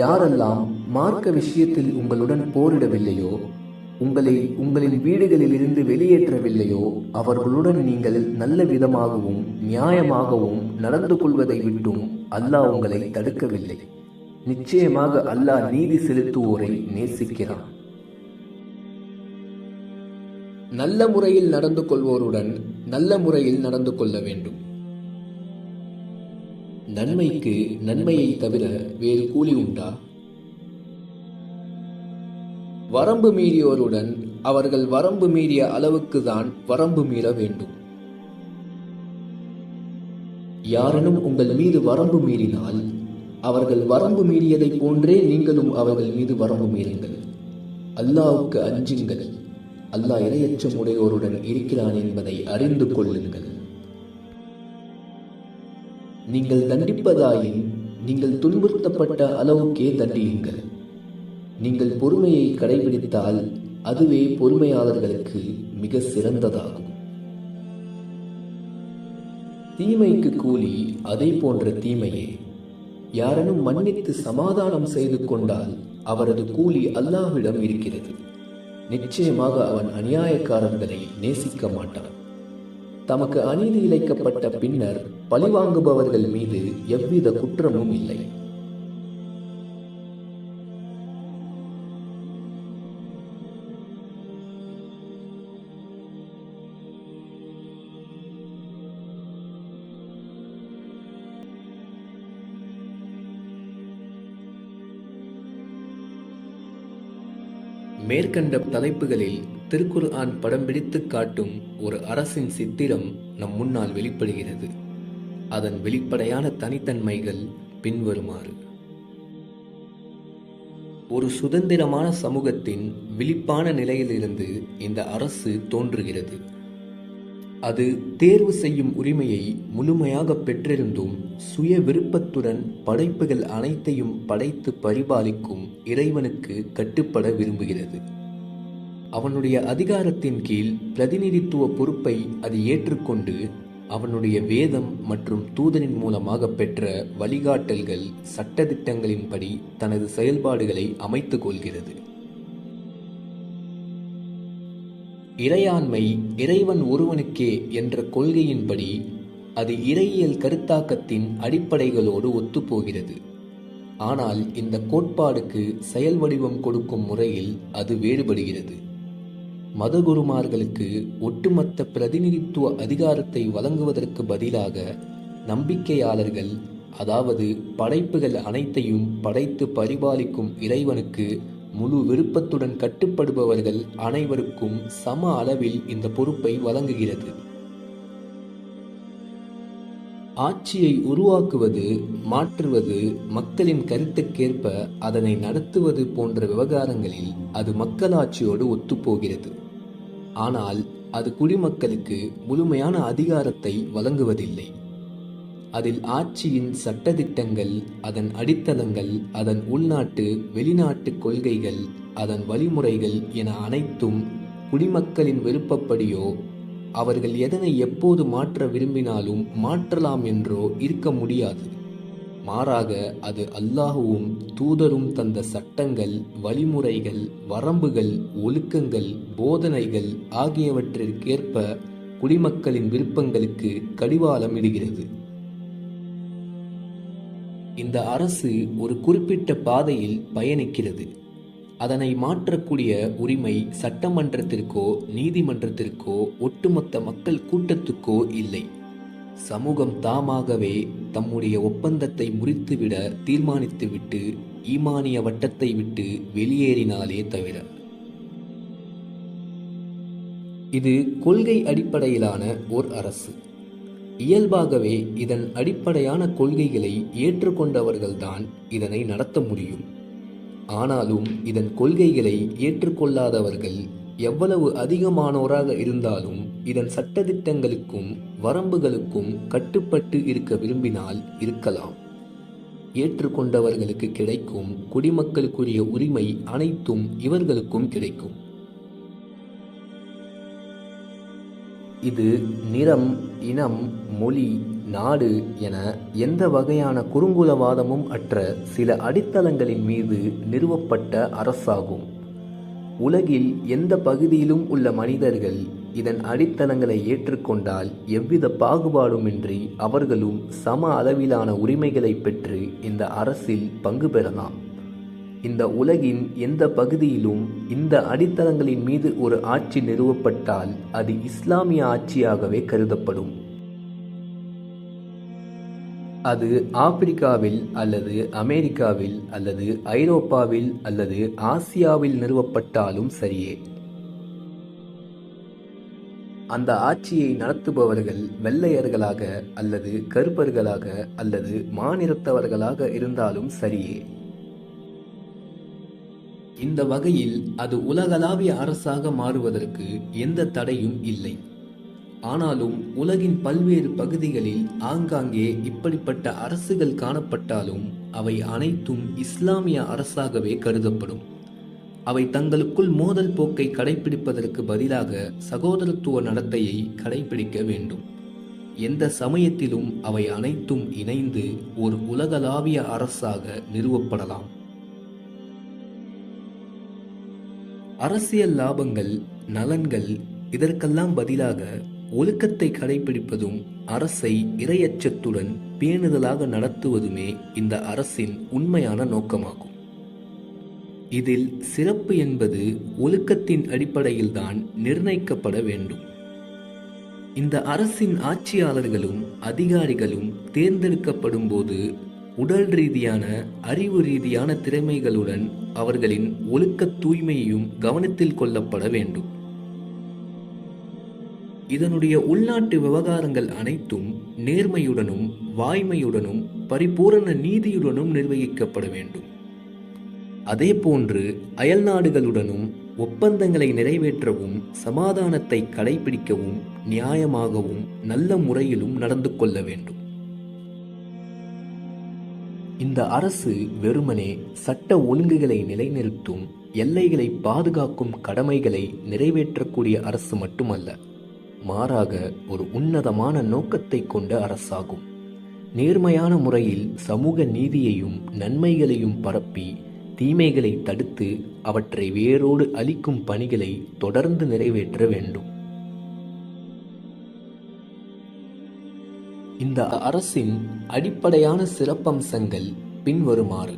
யாரெல்லாம் மார்க்க விஷயத்தில் உங்களுடன் போரிடவில்லையோ, உங்களை உங்களின் வீடுகளிலிருந்து வெளியேற்றவில்லையோ, அவர்களுடன் நீங்கள் நல்ல விதமாகவும் நியாயமாகவும் நடந்து கொள்வதை விட்டும் அல்லாஹ் உங்களை தடுக்கவில்லை. நிச்சயமாக அல்லாஹ் நீதி செலுத்துவோரை நேசிக்கிறான். நல்ல முறையில் நடந்து கொள்வோருடன் நல்ல முறையில் நடந்து கொள்ள வேண்டும். நன்மைக்கு நன்மையை தவிர வேறு கூலி உண்டா? வரம்பு மீறியோருடன் அவர்கள் வரம்பு மீறிய அளவுக்கு தான் வரம்பு மீற வேண்டும். யாரேனும் உங்கள் மீது வரம்பு மீறினால் அவர்கள் வரம்பு மீறியதை போன்றே நீங்களும் அவர்கள் மீது வரம்பு மீறுங்கள். அல்லாஹ்வுக்கு அஞ்சுங்கள். அல்லாஹ் இரையச்சம் உடையோருடன் இருக்கிறான் என்பதை அறிந்து கொள்ளுங்கள். நீங்கள் தண்டிப்பதாயின் நீங்கள் துன்புறுத்தப்பட்ட அளவுக்கே தண்டியுங்கள். நீங்கள் பொறுமையை கடைபிடித்தால் அதுவே பொறுமையாளர்களுக்கு மிக சிறந்ததாகும். தீமைக்கு கூலி அதை போன்ற தீமையே. யாரேனும் மன்னித்து சமாதானம் செய்து கொண்டால் அவரது கூலி அல்லாஹ்விடம் இருக்கிறது. நிச்சயமாக அவன் அநியாயக்காரர்களை நேசிக்க மாட்டான். தமக்கு அநீதி இழைக்கப்பட்ட பின்னர் பழிவாங்குபவர்கள் மீது எவ்வித குற்றமும் இல்லை. மேற்கண்ட தலைப்புகளில் திருக்குர்ஆன் படம் பிடித்து காட்டும் ஒரு அரசின் சித்திரம் நம் முன்னால் வெளிப்படுகிறது. அதன் வெளிப்படையான தனித்தன்மைகள் பின்வருமாறு. ஒரு சுதந்திரமான சமூகத்தின் விழிப்பான நிலையிலிருந்து இந்த அரசு தோன்றுகிறது. அது தேர்வு செய்யும் உரிமையை முழுமையாக பெற்றிருந்தும் சுய விருப்பத்துடன் படைப்புகள் அனைத்தையும் படைத்து பரிபாலிக்கும் இறைவனுக்கு கட்டுப்பட விரும்புகிறது. அவனுடைய அதிகாரத்தின் கீழ் பிரதிநிதித்துவ பொறுப்பை அது ஏற்றுக்கொண்டு அவனுடைய வேதம் மற்றும் தூதனின் மூலமாக பெற்ற வழிகாட்டல்கள் சட்டதிட்டங்களின்படி தனது செயல்பாடுகளை அமைத்துக் கொள்கிறது. இறையாண்மை இறைவன் ஒருவனுக்கே என்ற கொள்கையின்படி அது இறையியல் கருத்தாக்கத்தின் அடிப்படைகளோடு ஒத்துப்போகிறது. ஆனால் இந்த கோட்பாடுக்கு செயல் வடிவம் கொடுக்கும் முறையில் அது வேறுபடுகிறது. மதகுருமார்களுக்கு ஒட்டுமொத்த பிரதிநிதித்துவ அதிகாரத்தை வழங்குவதற்கு பதிலாக நம்பிக்கையாளர்கள், அதாவது படைப்புகள் அனைத்தையும் படைத்து பரிபாலிக்கும் இறைவனுக்கு முழு விருப்பத்துடன் கட்டுப்படுபவர்கள் அனைவருக்கும் சம அளவில் இந்த பொறுப்பை வழங்குகிறது. ஆட்சியை உருவாக்குவது, மாற்றுவது, மக்களின் கருத்துக்கேற்ப அதனை நடத்துவது போன்ற விவகாரங்களில் அது மக்களாட்சியோடு ஒத்துப்போகிறது. ஆனால் அது குடிமக்களுக்கு முழுமையான அதிகாரத்தை வழங்குவதில்லை. அதில் ஆட்சியின் சட்டதிட்டங்கள், அதன் அடித்தளங்கள், அதன் உள்நாட்டு வெளிநாட்டு கொள்கைகள், அதன் வழிமுறைகள் என அனைத்தும் குடிமக்களின் விருப்பப்படியோ அவர்கள் எதனை எப்போது மாற்ற விரும்பினாலும் மாற்றலாம் என்றோ இருக்க முடியாது. மாறாக அது அல்லாஹ்வும் தூதரும் தந்த சட்டங்கள், வழிமுறைகள், வரம்புகள், ஒழுக்கங்கள், போதனைகள் ஆகியவற்றிற்கேற்ப குடிமக்களின் விருப்பங்களுக்கு கடிவாளம் இடுகிறது. இந்த அரசு ஒரு குறிப்பிட்ட பாதையில் பயணிக்கிறது. அதனை மாற்றக்கூடிய உரிமை சட்டமன்றத்திற்கோ நீதிமன்றத்திற்கோ ஒட்டுமொத்த மக்கள் கூட்டத்துக்கோ இல்லை. சமூகம் தாமாகவே தம்முடைய ஒப்பந்தத்தை முறித்துவிட தீர்மானித்துவிட்டு ஈமானிய வட்டத்தை விட்டு வெளியேறினாலே தவிர. இது கொள்கை அடிப்படையிலான ஓர் அரசு. இயல்பாகவே இதன் அடிப்படையான கொள்கைகளை ஏற்றுக்கொண்டவர்கள்தான் இதனை நடத்த முடியும். ஆனாலும் இதன் கொள்கைகளை ஏற்றுக்கொள்ளாதவர்கள் எவ்வளவு அதிகமானோராக இருந்தாலும் இதன் சட்டதிட்டங்களுக்கும் வரம்புகளுக்கும் கட்டுப்பட்டு இருக்க விரும்பினால் இருக்கலாம். ஏற்றுக்கொண்டவர்களுக்கு கிடைக்கும் குடிமக்களுக்குரிய உரிமை அனைத்தும் இவர்களுக்கும் கிடைக்கும். இது நிறம், இனம், மொழி, நாடு என எந்த வகையான குறுங்குலவாதமும் அற்ற சில அடித்தளங்களின் மீது நிறுவப்பட்ட அரசாகும். உலகில் எந்த பகுதியிலும் உள்ள மனிதர்கள் இதன் அடித்தளங்களை ஏற்றுக்கொண்டால் எவ்வித பாகுபாடுமின்றி அவர்களும் சம அளவிலான உரிமைகளை பெற்று இந்த அரசில் பங்கு பெறலாம். இந்த உலகின் எந்த பகுதியிலும் இந்த அடித்தளங்களின் மீது ஒரு ஆட்சி நிறுவப்பட்டால் அது இஸ்லாமிய ஆட்சியாகவே கருதப்படும். அது ஆப்பிரிக்காவில் அல்லது அமெரிக்காவில் அல்லது ஐரோப்பாவில் அல்லது ஆசியாவில் நிறுவப்பட்டாலும் சரியே. அந்த ஆட்சியை நடத்துபவர்கள் வெள்ளையர்களாக அல்லது கருப்பர்களாக அல்லது மாநிறத்தவர்களாக இருந்தாலும் சரியே. இந்த வகையில் அது உலகளாவிய அரசாக மாறுவதற்கு எந்த தடையும் இல்லை. ஆனாலும் உலகின் பல்வேறு பகுதிகளில் ஆங்காங்கே இப்படிப்பட்ட அரசுகள் காணப்பட்டாலும் அவை அனைத்தும் இஸ்லாமிய அரசாகவே கருதப்படும். அவை தங்களுக்குள் மோதல் போக்கை கடைபிடிப்பதற்கு பதிலாக சகோதரத்துவ நடத்தையை கடைபிடிக்க வேண்டும். எந்த சமயத்திலும் அவை அனைத்தும் இணைந்து ஒரு உலகளாவிய அரசாக நிறுவப்படலாம். அரசியல் லாபங்கள், நலன்கள் இதற்கெல்லாம் பதிலாக ஒழுக்கத்தை கடைபிடிப்பதும் அரசை இறையச்சத்துடன் பேணுதலாக நடத்துவதுமே இந்த அரசின் உண்மையான நோக்கமாகும். இதில் சிறப்பு என்பது ஒழுக்கத்தின் அடிப்படையில்தான் நிர்ணயிக்கப்பட வேண்டும். இந்த அரசின் ஆட்சியாளர்களும் அதிகாரிகளும் தேர்ந்தெடுக்கப்படும் போது உடல் ரீதியான, அறிவு ரீதியான திறமைகளுடன் அவர்களின் ஒழுக்க தூய்மையும் கவனத்தில் கொள்ளப்பட வேண்டும். இதனுடைய உள்நாட்டு விவகாரங்கள் அனைத்தும் நேர்மையுடனும் வாய்மையுடனும் பரிபூரண நீதியுடனும் நிர்வகிக்கப்பட வேண்டும். அதே போன்று அயல் நாடுகளுடனும் ஒப்பந்தங்களை நிறைவேற்றவும் சமாதானத்தை கடைபிடிக்கவும் நியாயமாகவும் நல்ல முறையிலும் நடந்து கொள்ள வேண்டும். இந்த அரசு வெறுமனே சட்ட ஒழுங்குகளை நிலைநிறுத்தும், எல்லைகளை பாதுகாக்கும் கடமைகளை நிறைவேற்றக்கூடிய அரசு மட்டுமல்ல, மாறாக ஒரு உன்னதமான நோக்கத்தை கொண்ட அரசாகும். நேர்மையான முறையில் சமூக நீதியையும் நன்மைகளையும் பரப்பி தீமைகளை தடுத்து அவற்றை வேரோடு அழிக்கும் பணிகளை தொடர்ந்து நிறைவேற்ற வேண்டும். இந்த அரசின் அடிப்படையான சிறப்பம்சங்கள் பின்வருமாறு: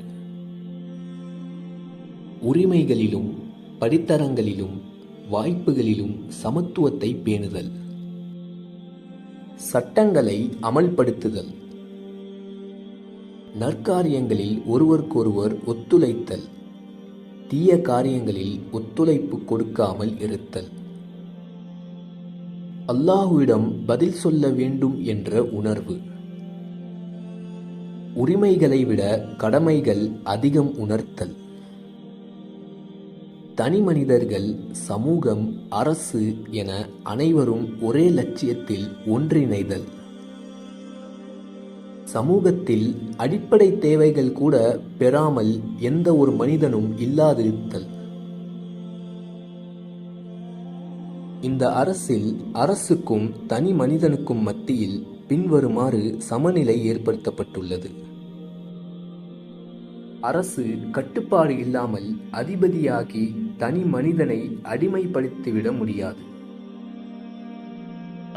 உரிமைகளிலும் படித்தரங்களிலும் வாய்ப்புகளிலும் சமத்துவத்தை பேணுதல், சட்டங்களை அமல்படுத்துதல், நற்காரியங்களில் ஒருவருக்கொருவர் ஒத்துழைத்தல், தீய காரியங்களில் ஒத்துழைப்பு கொடுக்காமல் இருத்தல், அல்லாஹ்விடம் பதில் சொல்ல வேண்டும் என்ற உணர்வு, உரிமைகளை விட கடமைகள் அதிகம் உணர்த்தல், தனி மனிதர்கள், சமூகம், அரசு என அனைவரும் ஒரே லட்சியத்தில் ஒன்றிணைதல், சமூகத்தில் அடிப்படை தேவைகள் கூட பெறாமல் எந்த ஒரு மனிதனும் இல்லாதிருத்தல். இந்த அரசில் அரசுக்கும் தனி மனிதனுக்கும் மத்தியில் பின்வருமாறு சமநிலை ஏற்படுத்தப்பட்டுள்ளது. அரசு கட்டுப்பாடு இல்லாமல் அதிபதியாகி தனி மனிதனை அடிமைப்படுத்திவிட முடியாது.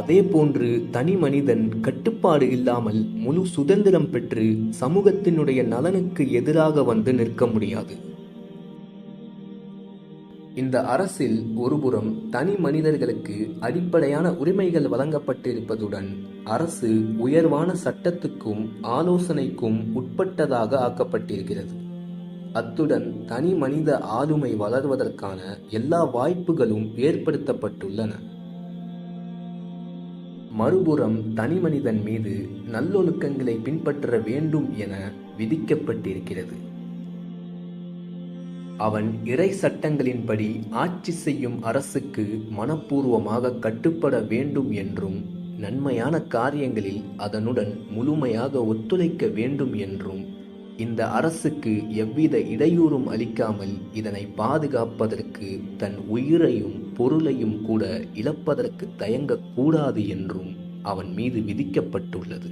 அதேபோன்று தனி மனிதன் கட்டுப்பாடு இல்லாமல் முழு சுதந்திரம் பெற்று சமூகத்தினுடைய நலனுக்கு எதிராக வந்து நிற்க முடியாது. இந்த அரசில் ஒருபுறம் தனி மனிதர்களுக்கு அடிப்படையான உரிமைகள் வழங்கப்பட்டிருப்பதுடன் அரசு உயர்வான சட்டத்துக்கும் ஆலோசனைக்கும் உட்பட்டதாக ஆக்கப்பட்டிருக்கிறது. அத்துடன் தனி மனித ஆளுமை வளர்வதற்கான எல்லா வாய்ப்புகளும் ஏற்படுத்தப்பட்டுள்ளன. மறுபுறம் தனி மனிதன் மீது நல்லொழுக்கங்களை பின்பற்ற வேண்டும் என விதிக்கப்பட்டிருக்கிறது. அவன் இறை சட்டங்களின்படி ஆட்சி செய்யும் அரசுக்கு மனப்பூர்வமாக கட்டுப்பட வேண்டும் என்றும் நன்மையான காரியங்களில் அதனுடன் முழுமையாக ஒத்துழைக்க வேண்டும் என்றும் இந்த அரசுக்கு எவ்வித இடையூறும் அளிக்காமல் இதனை பாதுகாப்பதற்கு தன் உயிரையும் பொருளையும் கூட இழப்பதற்கு தயங்கக்கூடாது என்றும் அவன் மீது விதிக்கப்பட்டுள்ளது.